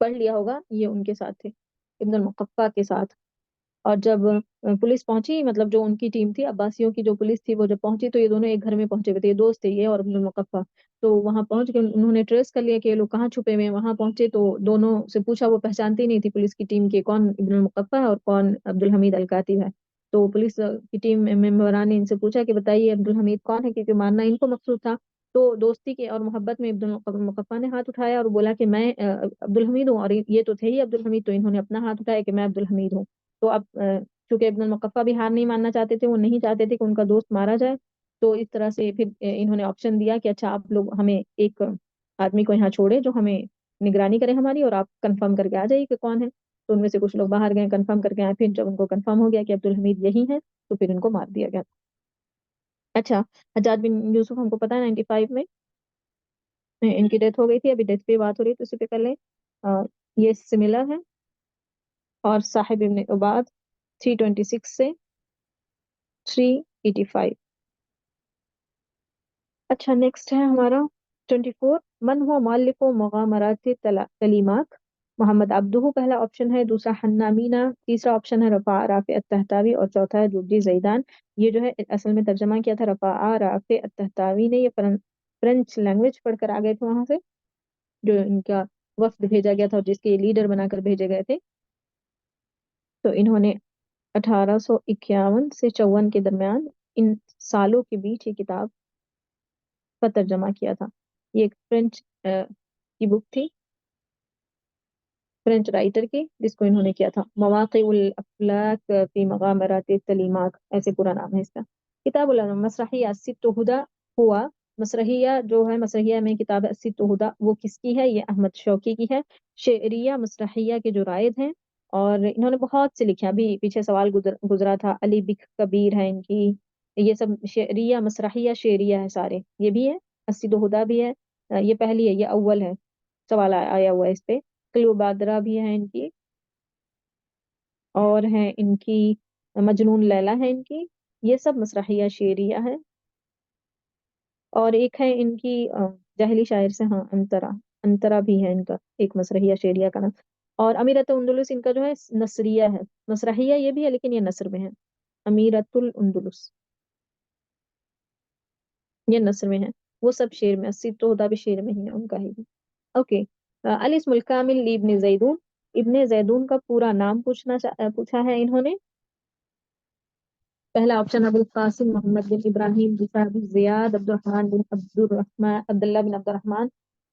पढ़ लिया होगा, ये उनके साथ थे, इब्न मुकफ्फा के साथ। और जब पुलिस पहुंची, मतलब जो उनकी टीम थी अब्बासियों की जो पुलिस थी, वो जब पहुंची तो ये दोनों एक घर में पहुंचे हुए थे, ये दोस्त थे ये और अब्दुल मुकफ्फा। तो वहां पहुंच के उन्होंने ट्रेस कर लिया कि ये लोग कहाँ छुपे हुए हैं। वहां पहुंचे तो दोनों से पूछा, वो पहचानती नहीं थी पुलिस की टीम के कौन इब्नुल मुकफ्फा है और कौन अब्दुल हमीद अल कातिब है। तो पुलिस की टीम मेंबरान ने इनसे पूछा कि बताइए अब्दुल हमीद कौन है, क्योंकि मारना इनको मकसूद था। तो दोस्ती के और मोहब्बत में अब्दुल मुकफ्फा ने हाथ उठाया और बोला कि मैं अब्दुल हमीद हूँ। और ये तो थे ही अब्दुल हमीद, तो इन्होंने अपना हाथ उठाया कि मैं अब्दुल हमीद हूँ। तो अब चूंकि इब्न मुकफ्फा भी हार नहीं मानना चाहते थे, वो नहीं चाहते थे कि उनका दोस्त मारा जाए। तो इस तरह से फिर इन्होंने ऑप्शन दिया कि अच्छा आप लोग हमें एक आदमी को यहाँ छोड़े जो हमें निगरानी करे हमारी, और आप कंफर्म करके आ जाइए कि कौन है। तो उनमें से कुछ लोग बाहर गए, कंफर्म करके आए। फिर जब उनको कंफर्म हो गया कि अब्दुल हमीद यही है, तो फिर इनको मार दिया गया। अच्छा, हज्जाज बिन यूसुफ हमको पता है 95 में इनकी डेथ हो गई थी। अभी डेथ पे बात हो रही है तो उसी पे कर ले। ये सिमिलर है। और साहिब इब्न उबाद 326 से 385। अच्छा, नेक्स्ट है हमारा 24। मन हुआ मुअल्लिफ मुगामरात तलीमात। मोहम्मद अब्दुहु पहला ऑप्शन है, दूसरा हन्ना मीना, तीसरा ऑप्शन है रफ़ा राफ़े अत्तहतावी और चौथा है जुर्जी जैदान। ये जो है असल में तर्जमा किया था रफ़ा राफ़े अत्तहतावी ने। ये फ्रेंच लैंग्वेज पढ़कर आ गए थे वहां से। जो इनका वफ्द भेजा गया था और जिसके लीडर बनाकर भेजे गए थे। तो इन्होंने 1851 से 54 के दरमियान, इन सालों के बीच ये किताब का तर्जमा किया था। ये एक फ्रेंच की बुक थी, फ्रेंच राइटर की, जिसको इन्होंने किया था। मवाक़िउल अफ़लाक फ़ी मग़ामरात तलीमाक, ऐसे पूरा नाम है इसका। किताबुल मसरहिया सित्तु हुदा हुआ। मसरहिया जो है, मसरहिया में किताब है सित्तु हुदा, वो किसकी है? ये अहमद शौकी की है। शेरिया मसरहिया के जो राइद हैं, और इन्होंने बहुत से लिखे। अभी पीछे सवाल गुजरा था, अली बिक कबीर है इनकी। ये सब शेरिया मसरहिया शेरिया है सारे, ये भी है। सित्तु हुदा भी है, ये पहली है, ये अव्वल है। सवाल आया हुआ है इस पे। क्लियोबाद्रा भी है इनकी, और है इनकी मजनून लैला है इनकी। ये सब मसरहिया शेरिया है। और एक है इनकी जहली शायर से, हाँ, अंतरा। अंतरा भी है इनका एक मसरहिया शेरिया का नाम। और अमीरत उंदुलुस इनका जो है नसरिया है। मसरहिया ये भी है लेकिन ये नसर में है। अमीरतुल उंदुलुस ये नसर में है। वो सब शेर में, अस्सी तो होता भी शेर में ही है उनका ही। ओके। अल इस्मुल कामिल ली इब्न जैदून। इब्न जैदून का पूरा नाम पूछा है इन्होंने। पहला ऑप्शन अबुल कासिम मोहम्मद बिन इब्राहिम, दूसरा अबू जियाद अब्दुर्रहमान बिन अब्दुर्रहमान अब्दुल्ला बिन अब्दुर्रहमान,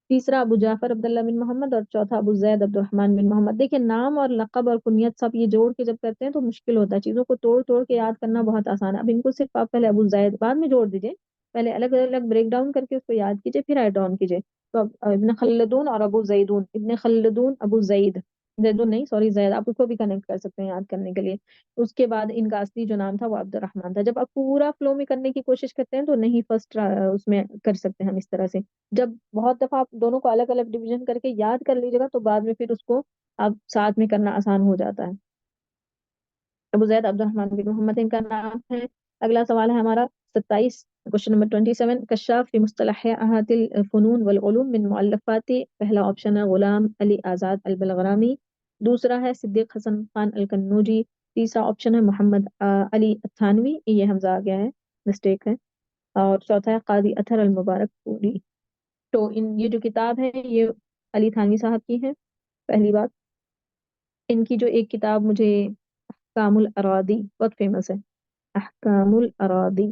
तीसरा अबू जाफर अब्दुल्ला बिन मोहम्मद, और चौथा अबू जैद अब्दुर्रहमान बिन मोहम्मद। देखिए, नाम और लक़ब और कुनियत सब ये जोड़ के जब करते हैं तो मुश्किल होता है, चीज़ों को तोड़ तोड़ के याद करना बहुत आसान है। अब इनको सिर्फ आप पहले अबू जैद बाद में जोड़ दीजिए, पहले अलग अलग ब्रेक डाउन करके उसको याद कीजिए, फिर ऐड ऑन कीजिए। तो अब इब्न खल्दून और अबू जैदून, इब्न खल्दून अबू जैद, जैदून नहीं, सॉरी, जैद, आप उसको भी कनेक्ट कर सकते हैं याद करने के लिए। उसके बाद इनका असली जो नाम था वो अब्दुर्रहमान था। जब आप पूरा फ्लो में करने की कोशिश करते हैं तो नहीं, फर्स्ट उसमें कर सकते हैं हम इस तरह से। जब बहुत दफा आप दोनों को अलग अलग डिवीजन करके याद कर लीजिएगा तो बाद में फिर उसको आप साथ में करना आसान हो जाता है। अबू जैद अब्दुर्रहमान बिन मोहम्मद इनका नाम है। अगला सवाल है हमारा 27, क्वेश्चन नंबर 27। कशाफ फी मुस्तलहातिल फ़ुनून वल उलूम मिन मुअल्लफ़ाति। पहला ऑप्शन है गुलाम अली आज़ाद अल बलगरामी, दूसरा है सिद्दीक हसन खान अल कन्नौजी, तीसरा ऑप्शन है मोहम्मद अली थानवी, ये हमजा आ गया है, मिस्टेक है, और चौथा है कादी अथर अल मुबारक पूरी। तो इन ये जो किताब है ये अली थानवी साहब की है, पहली बात। इनकी जो एक किताब मुझे अहकामुल अरादी बहुत फेमस है, अहकामुल अरादी,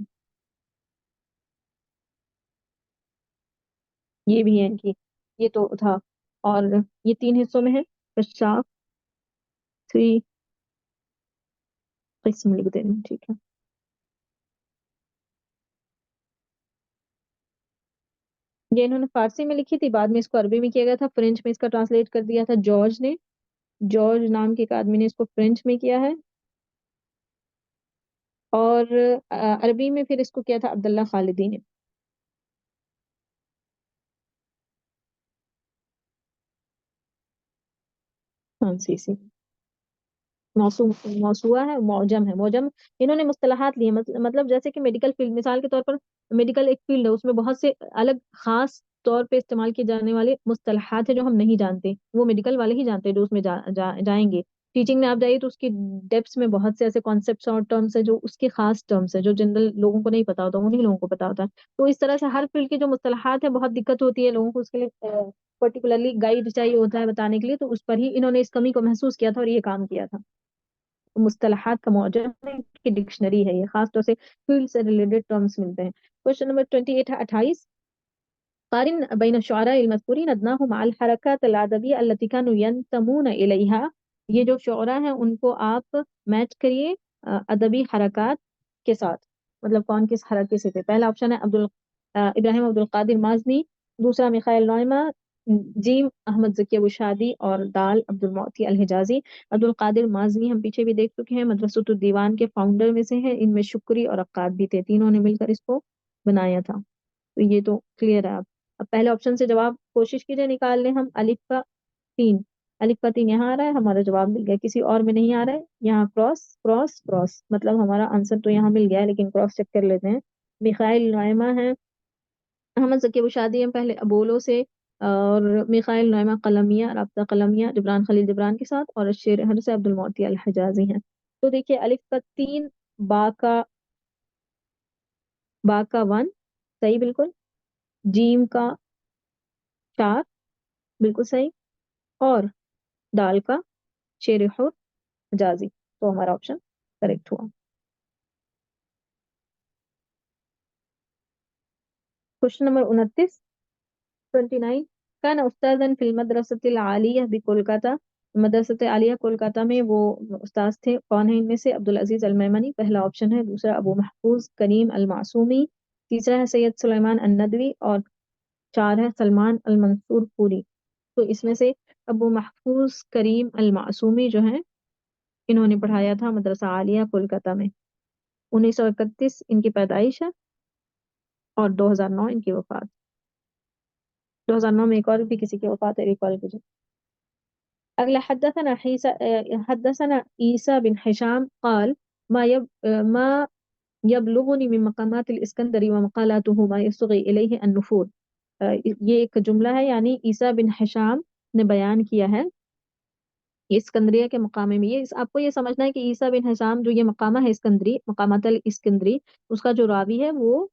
ये भी है इनकी, ये तो था। और ये 3 हिस्सों में है। कशाफ, 3 किस्म लिख दे रही हूँ, ठीक है। ये इन्होंने फारसी में लिखी थी, बाद में इसको अरबी में किया गया था, फ्रेंच में इसका ट्रांसलेट कर दिया था जॉर्ज ने। जॉर्ज नाम के एक आदमी ने इसको फ्रेंच में किया है, और अरबी में फिर इसको किया था अब्दुल्ला खालिदी ने। हाँ, सी सी। मौसू मौसूआ है, मौजम है, मौजम। इन्होंने मुस्तलहात लिए, मतलब जैसे कि मेडिकल फील्ड, मिसाल के तौर पर मेडिकल एक फील्ड है, उसमें बहुत से अलग खास तौर पे इस्तेमाल किए जाने वाले मुस्तलहात है जो हम नहीं जानते, वो मेडिकल वाले ही जानते हैं जो उसमें जाएंगे। टीचिंग में आप जाइए तो उसकी डेप्थ में बहुत से ऐसे कॉन्सेप्ट्स और टर्म्स है जो उसके खास टर्म्स है, जो जनरल लोगों को नहीं पता होता, उन्हीं लोगों को पता होता है। तो इस तरह से हर फील्ड के जो मुस्तलहात है बहुत दिक्कत होती है लोगों को, उसके लिए पर्टिकुलरली गाइड चाहिए होता है बताने के लिए, तो उस पर ही इन्होंने इस कमी को महसूस किया था और ये काम किया था। मुस्तलहात का मौजम है कि डिक्शनरी है, ये खास तौर से फील्ड से रिलेटेड टर्म्स मिलते हैं। क्वेश्चन नंबर 28 है, 28। قارن بين الشعراء المذكورين أدناهم مع الحركات الأدبية التي كانوا ينتمون إليها। ये जो शुरा हैं उनको आप मैच करिए अदबी हरकत के साथ, मतलब कौन किस हरके से थे। पहला ऑप्शन है इब्राहिम अब्दुल कादिर माजनी, दूसरा मिखाइल नौमा, जीम अहमद जकी अबू शादी, और दाल अब्दुल मोती अल हिजाजी। अब्दुल कादिर माजनी हम पीछे भी देख चुके हैं, मदरसतुल दीवान के फाउंडर में से हैं। इनमें शुक्री और अक्काद भी थे, तीनों ने मिलकर इसको बनाया था। तो ये तो क्लियर है। आप अब पहले ऑप्शन से जवाब कोशिश कीजिए निकाल लें हम। अलिफ का 3, अलिफ का 3 यहाँ आ रहा है, हमारा जवाब मिल गया। किसी और में नहीं आ रहा है, यहाँ क्रॉस क्रॉस क्रॉस, मतलब हमारा आंसर तो यहाँ मिल गया है, लेकिन क्रॉस चेक कर लेते हैं। मिखाइल नोएमा है, अहमद जकी अबू शादी हम पहले अबोलो से, और मिखाइल नोएमा कलमिया, राब्ता कलमिया जबरान खलील जबरान के साथ, और शेर हर से अब्दुल मोती अल हिजाजी हैं। तो देखिए, अलिफ का 3, बा का 1 सही बिल्कुल, जीम का 4, बिल्कुल सही। और दाल का शेर हुर हिजाजी, तो हमारा ऑप्शन करेक्ट हुआ। क्वेश्चन नंबर 29, 29, कान उस्तादन फिल मदरसतिल आलिया बि कोलकाता, मदरसत आलिया कोलकाता में वो उस्ताद थे, कौन है इनमें से? अब्दुल अजीज अल मैमनी पहला ऑप्शन है, दूसरा अबू महफूज करीम अल मासूमी, तीसरा है सैयद सुलेमान अन नदवी, और चार है सलमान अल मंसूर पूरी। तो इसमें से अबू महफूज करीम अल मासूमी जो है, इन्होंने पढ़ाया था मदरसा आलिया कोलकाता में। 1931 इनकी पैदाइश है और 2009 इनकी वफात। 2009 में एक और भी किसी की वफात है, रिकॉल कीजिए। अगला हदसना ईसा बिन हिशाम قال ما يبلغني من مقامات الإسكندري ومقالاته ما يصغي إليه النفور। ये एक जुमला है, यानी ईसा बिन हिशाम ने बयान किया है ये सिकंदरिया के मकामे में। ये आपको ये समझना है कि ईसा बिन हिशाम जो ये मकामा है इस्कंदरी, मकामात अल इस्कंदरी, उसका जो रावी है वो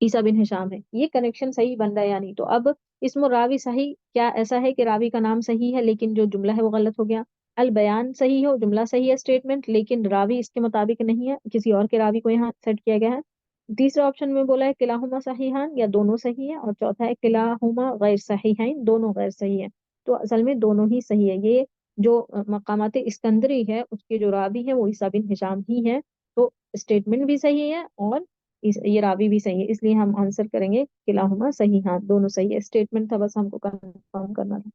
ईसा बिन हिशाम है। ये कनेक्शन सही बन रहा है यानी। तो अब इसमें रावी सही, क्या ऐसा है कि रावी का नाम सही है लेकिन जो जुमला है वो गलत हो गया? अल बयान सही हो, जुमला सही है स्टेटमेंट, लेकिन रावी इसके मुताबिक नहीं है, किसी और के रावी को यहाँ सेट किया गया है। तीसरा ऑप्शन में बोला है किलाहुमा सहीहान, या दोनों सही है, और चौथा है किलाहुमा गैर सहीहाइन, दोनों गैर सही है। तो असल में दोनों ही सही है। ये जो मकामात इस्कंदरी है उसके जो रावी है वो ईसा बिन हिशाम ही है। तो स्टेटमेंट भी सही है और ये रावी भी सही है, इसलिए हम आंसर करेंगे किलाहुमा सही। हाँ, दोनों सही है, स्टेटमेंट था बस हमको कंफर्म करना था।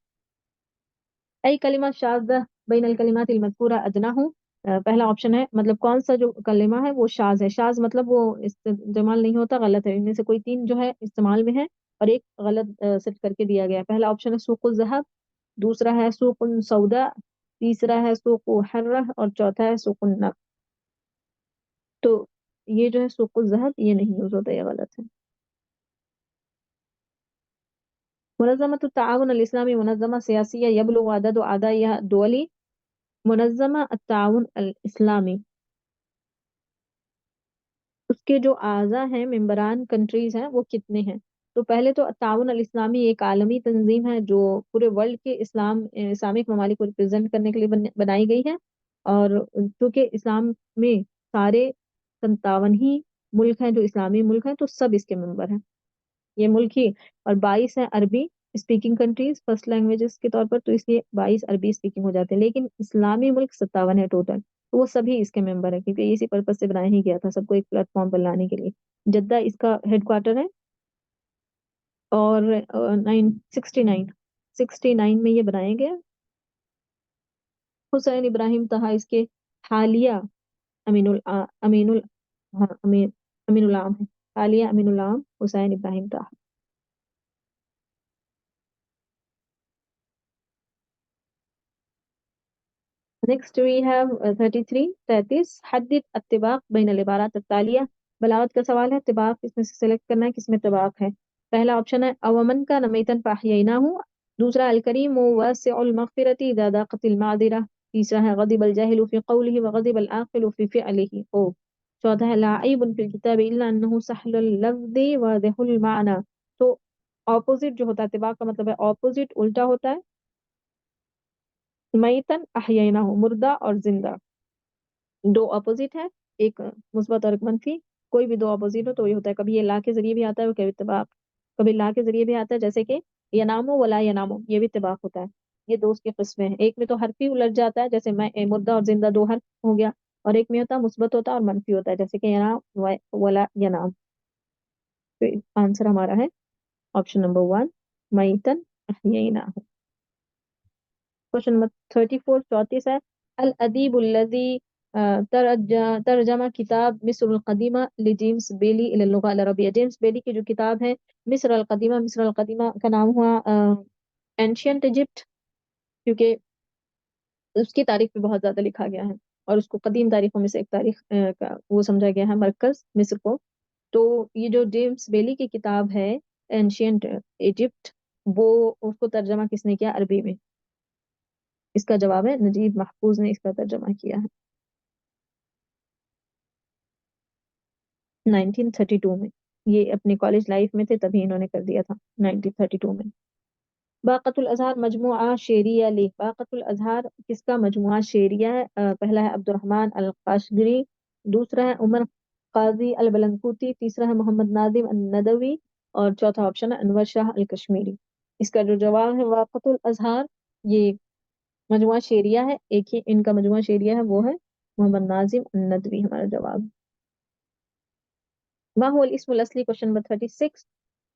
अई कलिमा शाज़ बैन अल कलिमात अल मज़कूरा अदनाहु, पहला ऑप्शन है, मतलब कौन सा जो कलिमा है वो शाज़ है। शाज़ मतलब वो इस्तेमाल नहीं होता, गलत है। इनमें से कोई तीन जो है इस्तेमाल में है और एक गलत सेट करके दिया गया है। पहला ऑप्शन है सूक़ुल ज़हब, दूसरा है सूक़ुन सौदा, तीसरा है सूक़ु हर्रा, और चौथा है सूक़ुन नफ। तो ये जो है सूक़ुल ज़हब ये नहीं यूज होता, ये गलत है। मुनज़्ज़मतुत ताउन अल इस्लामी मुनज़्ज़मा सियासिया यबलुगु अददु अअदाइहा दुवली। मुनज़्ज़मा अत-ताउन अल इस्लामी, उसके जो आज़ा हैं, मेंबरान कंट्रीज हैं, वो कितने हैं? तो पहले तो ताउन अल इस्लामी एक आलमी तंजीम है जो पूरे वर्ल्ड के इस्लामिक ममालिक को रिप्रेजेंट करने के लिए बनाई गई है। और क्योंकि इस्लाम में सारे 57 ही मुल्क हैं जो इस्लामी मुल्क हैं, तो सब इसके मेंबर हैं, ये मुल्क ही। और 22 है अरबी स्पीकिंग कंट्रीज फर्स्ट लैंग्वेजेस के तौर पर, तो इसलिए 22 अरबी स्पीकिंग हो जाते हैं। लेकिन इस्लामी मुल्क 57 है टोटल, तो वो सभी इसके मेंबर है, क्योंकि इसी पर्पज से बनाया ही गया था, सबको एक प्लेटफॉर्म पर लाने के लिए। जद्दा इसका हेडक्वार्टर है। और 69 में ये बनाया गया। हुसैन इब्राहिम तहा इसके हालिया अमीनुल हाँ, अमीनुल आम है। हालिया अमीनुल आम हुसैन इब्राहिम तहा। नेक्स्ट वी हैव 33, 33, हद्दिद अत्तिबाक बैन अल इबारात अत्तालिया। बलागत का सवाल है, इत्तिबाक इसमें से सिलेक्ट करना है किसमें इत्तिबाक है। पहला ऑप्शन है अवमन का नमीतन फाहियनाहु, दूसरा अल करीम वासिउल मगफिरती इज़ा दाक़तिल मादिरा, तीसरा है गदिबल जाहिलु फी क़ौलिही व गदिबल आक़िलु फी फ़िअलिही। ओ, चौथा है लाइबुन फिल किताबि इल्ला अन्नहु सह्लुल लफ्ज़ि वाज़िहुल माना। तो ऑपोजिट जो होता है इत्तिबाक का मतलब है ऑपोजिट, उल्टा होता है। मईतन अहयैनाहु, मुर्दा और जिंदा, दो अपोजिट है, एक मुस्बत और एक मंफी। कोई भी दो अपोजिट हो तो ये होता है, कभी ये ला के जरिए भी आता है और कभी इत्तेबाक, कभी ला के जरिए भी आता है, जैसे कि यनामो वला यनामो, ये भी इत्तेबाक होता है। ये दो उसकी किस्में हैं। एक में तो हर्फ ही उलट जाता है, जैसे मैं मुर्दा और जिंदा दो हर्फ हो गया, और एक में होता है मुस्बत होता है और मंफी होता है, जैसे कि यनाम वला यनाम। तो आंसर हमारा है ऑप्शन नंबर 1, मईतन अहयैनाहु। क्वेश्चन नंबर 34, 34 है, अल अदीबुल्लज़ी तर्जमा किताब मिस्र अल कदीमा लि जेम्स बेली इला लुगा अल अरबिया। जेम्स बेली की जो किताब है मिस्र अल कदीमा, मिस्र अल कदीमा का नाम हुआ एंशियंट इजिप्ट, क्योंकि उसकी तारीख पे बहुत ज्यादा लिखा गया है और उसको कदीम तारीखों में से एक तारीख का वो समझा गया है मरकज मिस्र को। तो ये जो जेम्स बेली की किताब है एंशियंट इजिप्ट, वो उसको तर्जमा किसने किया अरबी में? इसका जवाब है नजीब महफूज ने इसका तर्जमा किया है 1932 में। ये अपनी कॉलेज लाइफ में थे तभी इन्होंने कर दिया था 1932 में। باقۃ الازہار مجموعہ شعریہ لکھ. باقۃ الازہار کس کا مجموعہ شعریہ ہے؟ پہلا ہے عبد الرحمن القاشگری، دوسرا ہے عمر قاضی البلنکوتی، تیسرا ہے محمد نادم الندوی، اور چوتھا آپشن ہے انور شاہ الکشمیری. اس کا جو جواب ہے باقۃ الازہار، یہ مجموعہ شعریہ ہے. ایک ہی ان کا مجموعہ شعریہ ہے، وہ ہے محمد ناظم الندوی. ہمارا جواب ما هو الاسم الاصلی، کوشچن نمبر 36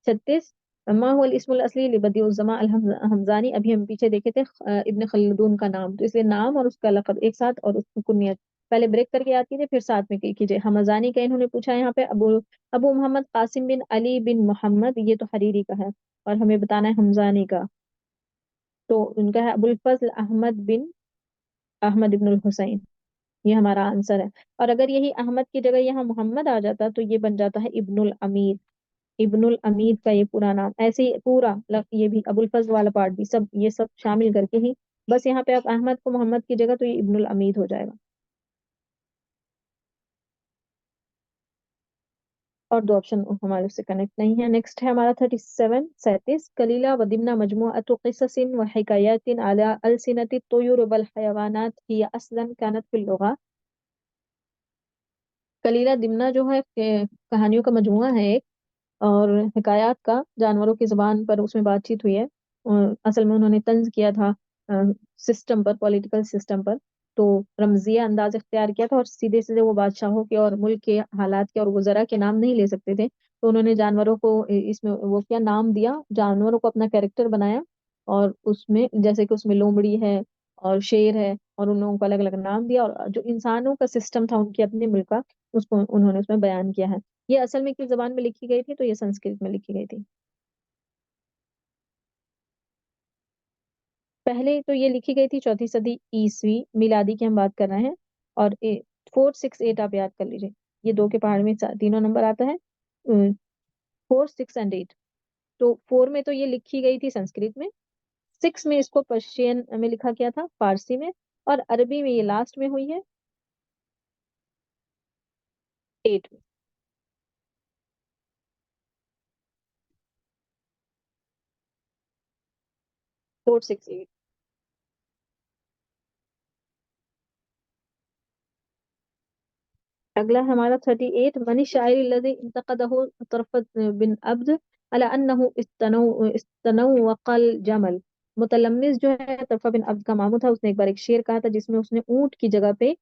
36. ما هو الاسم الاصلی لبدیع الزماں الحمزانی. ابھی ہم پیچھے دیکھے تھے ابن خلدون کا نام، تو اس لیے نام اور اس کا لقب ایک ساتھ اور اس کی کنیت پہلے بریک کر کے یاد کیجیے، پھر ساتھ میں کیجیے. حمزانی کا انہوں نے پوچھا یہاں پہ ابو محمد قاسم بن علی بن محمد، یہ تو حریری کا ہے، اور ہمیں بتانا ہے حمزانی کا. تو ان کا ہے ابو الفضل احمد بن احمد ابن الحسین، یہ ہمارا آنسر ہے. اور اگر یہی احمد کی جگہ یہاں محمد آ جاتا تو یہ بن جاتا ہے ابن الامیر. ابن الامید کا یہ پورا نام. ایسے ہی پورا یہ بھی ابو الفضل والا پارٹ بھی سب یہ سب شامل کر کے ہی، بس یہاں پہ آپ احمد کو محمد کی جگہ تو یہ ابن الامید ہو جائے گا، اور دو آپشن ہمارے اس سے کنیکٹ نہیں ہے. نیکسٹ ہے ہمارا 37 کلیلہ و دمنہ مجموعۃ قصص و حکایات علی السنۃ الطیور والحیوانات ہی اصلا كانت فی اللغہ. کلیلہ دمنہ جو ہے کہانیوں کا مجموعہ ہے ایک، اور حکایات کا جانوروں کی زبان پر اس میں بات چیت ہوئی ہے. اصل میں انہوں نے طنز کیا تھا سسٹم پر، پولیٹیکل سسٹم پر، تو رمزیہ انداز اختیار کیا تھا، اور سیدھے سیدھے وہ بادشاہوں کے اور ملک کے حالات کے اور وزراء کے نام نہیں لے سکتے تھے. تو انہوں نے جانوروں کو اس میں وہ کیا نام دیا، جانوروں کو اپنا کیریکٹر بنایا، اور اس میں جیسے کہ اس میں لومڑی ہے اور شیر ہے، اور ان لوگوں کو الگ الگ نام دیا، اور جو انسانوں کا سسٹم تھا ان کے اپنے ملک کا، اس کو انہوں نے اس میں بیان کیا ہے. یہ اصل میں کس زبان میں لکھی گئی تھی؟ تو یہ سنسکرت میں لکھی گئی تھی. پہلے تو یہ لکھی گئی تھی 4 صدی عیسوی میلادی کی ہم بات کر رہے ہیں، اور 4 6 8 آپ یاد کر لیجیے. یہ دو کے پہاڑ میں تینوں نمبر آتا ہے، 4 6 اور 8. تو 4 میں تو یہ لکھی گئی تھی سنسکرت میں، 6 میں اس کو پرشین میں لکھا کیا تھا، فارسی میں، اور عربی میں یہ لاسٹ میں ہوئی ہے 8 میں. 4 6 8. اگلا ہمارا 38 من الشاعر الذي انتقده طرفت بن عبد على انه استنوق الجمل. متلمس جو ہے طرفہ بن عبد کا مامو تھا، اس نے ایک بار ایک شعر کہا تھا جس میں اس نے اونٹ کی جگہ پہ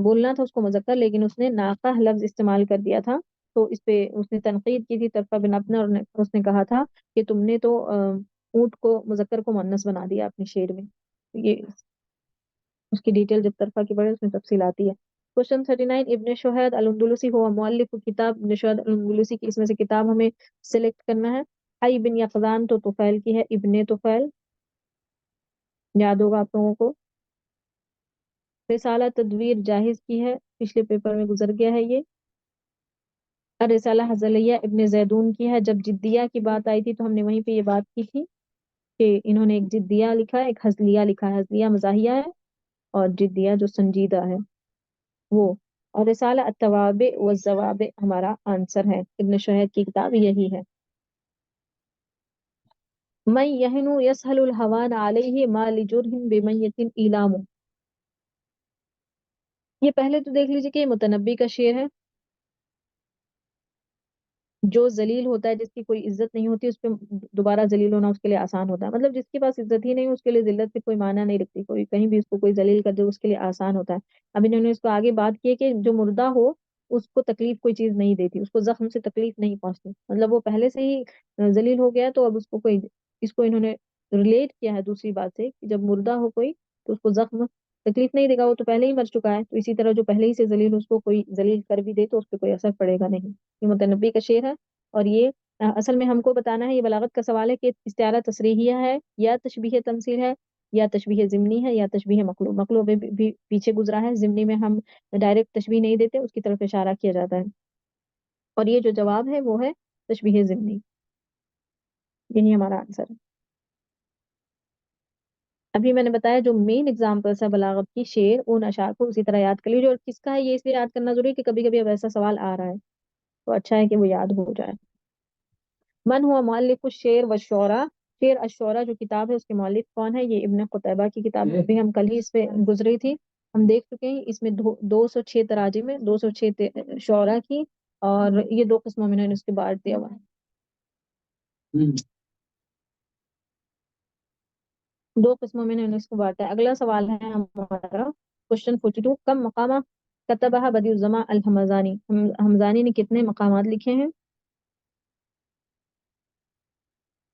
بولنا تھا اس کو مذکر، لیکن اس نے ناقہ لفظ استعمال کر دیا تھا. تو اس پہ اس نے تنقید کی تھی طرفہ بن عبد نے، اور اس نے کہا تھا کہ تم نے تو اونٹ کو مذکر کو مؤنث بنا دیا اپنے شعر میں. یہ اس کی ڈیٹیل جب طرفہ کی بڑھے اس میں تفصیل آتی ہے. کوشچن 39 ابن شہید الاندلسی ہوا مؤلف کتاب. ابن شہید الاندلسی کی اس میں سے کتاب ہمیں سلیکٹ کرنا ہے. حی بن یقظان تو طفیل کی ہے، ابن طفیل یاد ہوگا آپ لوگوں کو. رسالہ تدویر جاہز کی ہے، پچھلے پیپر میں گزر گیا ہے یہ. رسالہ حزلیہ ابن زیدون کی ہے. جب جدیہ کی بات آئی تھی تو ہم نے وہیں پہ یہ بات کی تھی کہ انہوں نے ایک جدیہ لکھا ہے، ایک حزلیہ لکھا ہے. حزلیہ مزاحیہ ہے، اور جدیہ جو سنجیدہ ہے وہ. اور رسالہ التوابع والضوابع ہمارا آنسر ہے. ابن شہید کی کتاب یہی ہے. من یہن یسہل الہوان علیہ ما لجرہ بمیت ایلام. یہ پہلے تو دیکھ لیجئے کہ یہ متنبی کا شعر ہے. جو ذلیل ہوتا ہے، جس کی کوئی عزت نہیں ہوتی، اس پہ دوبارہ ذلیل ہونا اس کے لیے آسان ہوتا ہے. مطلب جس کے پاس عزت ہی نہیں اس کے لیے ذلت پہ کوئی معنی نہیں رکھتی، کوئی کہیں بھی اس کو کوئی ذلیل کر دے اس کے لیے آسان ہوتا ہے. اب انہوں نے اس کو آگے بات کی ہے کہ جو مردہ ہو اس کو تکلیف کوئی چیز نہیں دیتی، اس کو زخم سے تکلیف نہیں پہنچتی. مطلب وہ پہلے سے ہی ذلیل ہو گیا، تو اب اس کو کوئی، اس کو انہوں نے ریلیٹ کیا ہے دوسری بات سے کہ جب مردہ ہو کوئی تو اس کو زخم تکلیف نہیں دے گا، وہ تو پہلے ہی مر چکا ہے. تو اسی طرح جو پہلے ہی سے ذلیل اس کو کوئی ذلیل کر بھی دے تو اس پہ کوئی اثر پڑے گا نہیں. یہ متنبی کا شعر ہے. اور یہ اصل میں ہم کو بتانا ہے، یہ بلاغت کا سوال ہے کہ استعارہ تصریحیہ ہے یا تشبیہ تمثیل ہے یا تشبیہ ضمنی ہے یا تشبیہ مقلوب. مقلوب بھی پیچھے گزرا ہے، ضمنی میں ہم ڈائریکٹ تشبیہ نہیں دیتے، اس کی طرف اشارہ کیا جاتا ہے. اور یہ جو جواب ہے وہ ہے تشبیہ ضمنی. یہی ہمارا آنسر ہے. ابھی میں نے بتایا جو مین ایگزامپلس ہے بلاغت کی، شعر، ان اشعار کو اسی طرح یاد کر لیجیے. اور کس کا ہے یہ اس لیے یاد کرنا ضروری ہے کہ کبھی کبھی اب ایسا سوال آ رہا ہے تو اچھا ہے کہ وہ یاد ہو جائے. من ہوا مؤلف الشعر والشعراء. شعر الشعراء جو کتاب ہے اس کے مؤلف کون ہے؟ یہ ابن قتیبہ کی کتاب ہے، ابھی ہم کل ہی اس پہ گزری تھی، ہم دیکھ چکے ہیں اس میں 206 تراجم میں 206 شعراء کی، اور یہ 2 قسموں میں انہوں نے اس کے بانٹ دیا ہوا ہے، 2 قسموں میں انہوں نے اس کو بانٹا ہے۔ اگلا سوال ہے ہمارا کوشچن 42، کم مقامہ کتبہ بدیع الزماں الحمزانی، حمزانی نے کتنے مقامات لکھے ہیں؟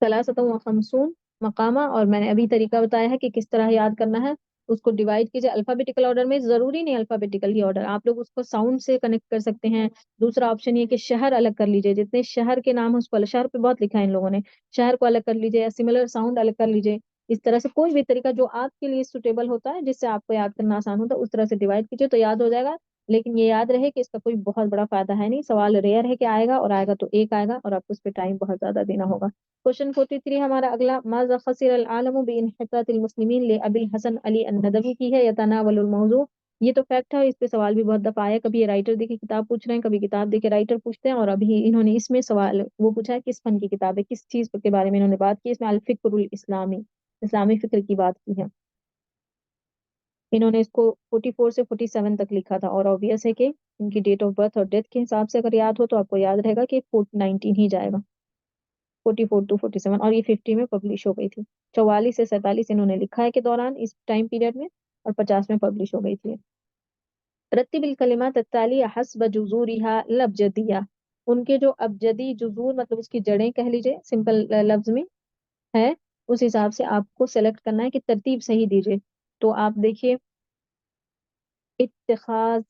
53 مقامہ، اور میں نے ابھی طریقہ بتایا ہے کہ کس طرح یاد کرنا ہے، اس کو ڈیوائڈ کیجئے الفابیٹیکل آرڈر میں، ضروری نہیں الفابیٹیکل ہی آرڈر، آپ لوگ اس کو ساؤنڈ سے کنیکٹ کر سکتے ہیں۔ دوسرا آپشن یہ کہ شہر الگ کر لیجئے، جتنے شہر کے نام ہیں اس کو، شہر پہ بہت لکھا ہے ان لوگوں نے، شہر کو الگ کر لیجئے یا سملر ساؤنڈ الگ کر لیجئے، اس طرح سے کوئی بھی طریقہ جو آپ کے لیے سوٹیبل ہوتا ہے، جس سے آپ کو یاد کرنا آسان ہوتا ہے، اس طرح سے ڈیوائڈ کیجئے تو یاد ہو جائے گا۔ لیکن یہ یاد رہے کہ اس کا کوئی بہت بڑا فائدہ ہے نہیں، سوال ریئر ہے کہ آئے گا، اور آئے گا تو ایک آئے گا، اور آپ کو اس پہ ٹائم بہت زیادہ دینا ہوگا۔ کوشچن 43 ہمارا اگلا، ماذا خسر العالم بانحطاط المسلمین لابی الحسن علی الندوی کی ہے، یتناول الموضوع، یہ تو فیکٹ ہے، اس پہ سوال بھی بہت دفعہ آیا، کبھی یہ رائٹر دے کے کتاب پوچھ رہے ہیں، کبھی کتاب دے کے رائٹر پوچھتے ہیں، اور ابھی انہوں نے اس میں سوال وہ پوچھا ہے کس فن کی کتاب ہے، کس چیز کے بارے میں انہوں نے بات کی، اس میں الفکر الاسلامی، اسلامی فکر کی بات کی ہے۔ انہوں نے اس کو 44 سے 47 تک لکھا تھا، اور obvious ہے کہ ان کی ڈیٹ آف برتھ اور ڈیتھ کے حساب سے اگر یاد ہو تو آپ کو یاد رہے گا کہ 19 ہی جائے گا، 44 to 47، اور یہ 50 میں پبلش ہو گئی تھی۔ 44 سے 47 انہوں نے لکھا ہے کے دوران اس ٹائم پیریڈ میں، اور 50 میں پبلش ہو گئی تھی۔ رتب الکلمات التالیہ حسب جذورها الابجدیہ، ان کے جو ابجدی جذور مطلب اس کی جڑیں کہہ لیجئے سمپل لفظ میں ہے، اس حساب سے آپ کو سلیکٹ کرنا ہے کہ ترتیب صحیح دیجئے۔ تو آپ دیکھیے، اتخاذ،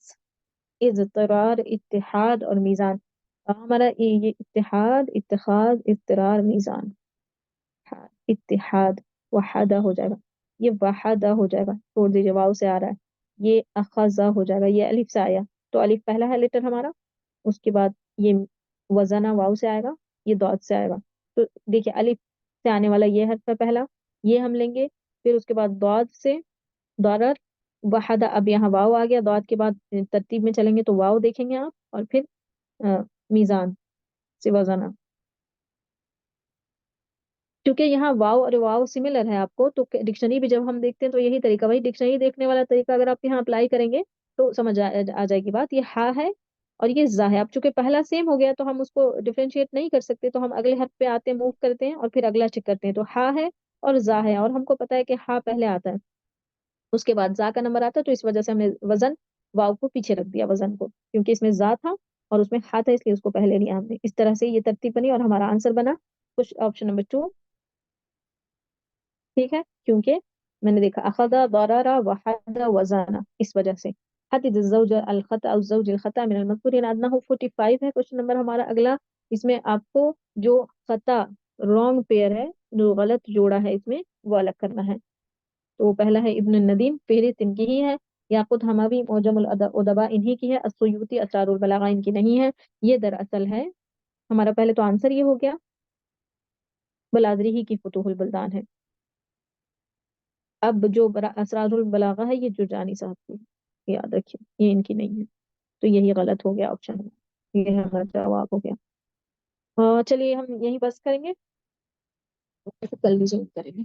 اضطرار، اتحاد اور میزان، ہمارا یہ اتحاد، اتخاذ، اضطرار، میزان، اتحاد، وحدہ ہو جائے گا، یہ وحدہ ہو جائے گا، چھوڑ دیجیے واؤ سے آ رہا ہے، یہ اخذہ ہو جائے گا، یہ الف سے آیا تو الف پہلا ہے لیٹر ہمارا، اس کے بعد یہ وزنہ واؤ سے آئے گا، یہ داد سے آئے گا، تو دیکھیے الف سے آنے والا یہ حرف ہے پہلا، یہ ہم لیں گے، پھر اس کے بعد داد سے دورر، وحدہ، اب یہاں واؤ آ گیا، داد کے بعد ترتیب میں چلیں گے تو واؤ دیکھیں گے آپ، اور پھر میزان سے وزنہ، کیونکہ یہاں واو اور واو سملر ہے آپ کو، تو ڈکشنری بھی جب ہم دیکھتے ہیں تو یہی طریقہ، وہی ڈکشنری دیکھنے والا طریقہ اگر آپ یہاں اپلائی کریں گے تو سمجھ آ جائے گی بات، یہ ہا ہے اور یہ زا ہے، اب چونکہ پہلا سیم ہو گیا تو ہم اس کو ڈیفرینشیٹ نہیں کر سکتے، تو ہم اگلے حرف پہ آتے ہیں، موو کرتے ہیں اور پھر اگلا چیک کرتے ہیں، تو ہا ہے اور زا ہے، اور ہم کو پتا ہے کہ ہا پہلے آتا ہے، اس کے بعد زا کا نمبر آتا ہے، تو اس وجہ سے ہم نے وزن واو کو پیچھے رکھ دیا وزن کو، کیونکہ اس میں زا تھا اور اس میں ہا تھا، اس لیے اس کو پہلے لیا ہم نے، اس طرح سے یہ ترتیب بنی اور ہمارا آنسر بنا کچھ آپشن نمبر 2، ٹھیک ہے، کیونکہ میں نے دیکھا اخذا ضرر وحد وزانا، اس وجہ سے حدد الزوج الخطا او الزوج الخطا من المذکور ادناه 45 ہے کوشچن نمبر ہمارا اگلا، اس میں آپ کو جو خطا رانگ پیئر ہے، جو غلط جوڑا ہے اس میں وہ الگ کرنا ہے، تو پہلا ہے ابن الندیم، فہرست ان کی ہی ہے، یاقوت حموی معجم الادباء انہی کی ہے، السیوطی اسرار البلاغہ ان کی نہیں ہے، یہ دراصل ہے ہمارا پہلے تو آنسر یہ ہو گیا، بلادری ہی کی فتوح البلدان ہے۔ اب جو اسرار البلاغہ ہے یہ جرجانی صاحب کی ہے، یاد رکھیے یہ ان کی نہیں ہے، تو یہی غلط ہو گیا آپشن میں، یہ ہمارا جواب ہو گیا۔ چلیے ہم یہیں بس کریں گے، کل بھی ضرور کریں گے،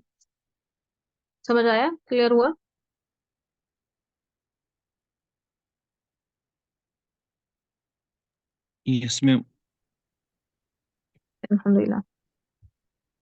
سمجھ آیا، کلیئر ہوا؟ اس میں الحمدللہ۔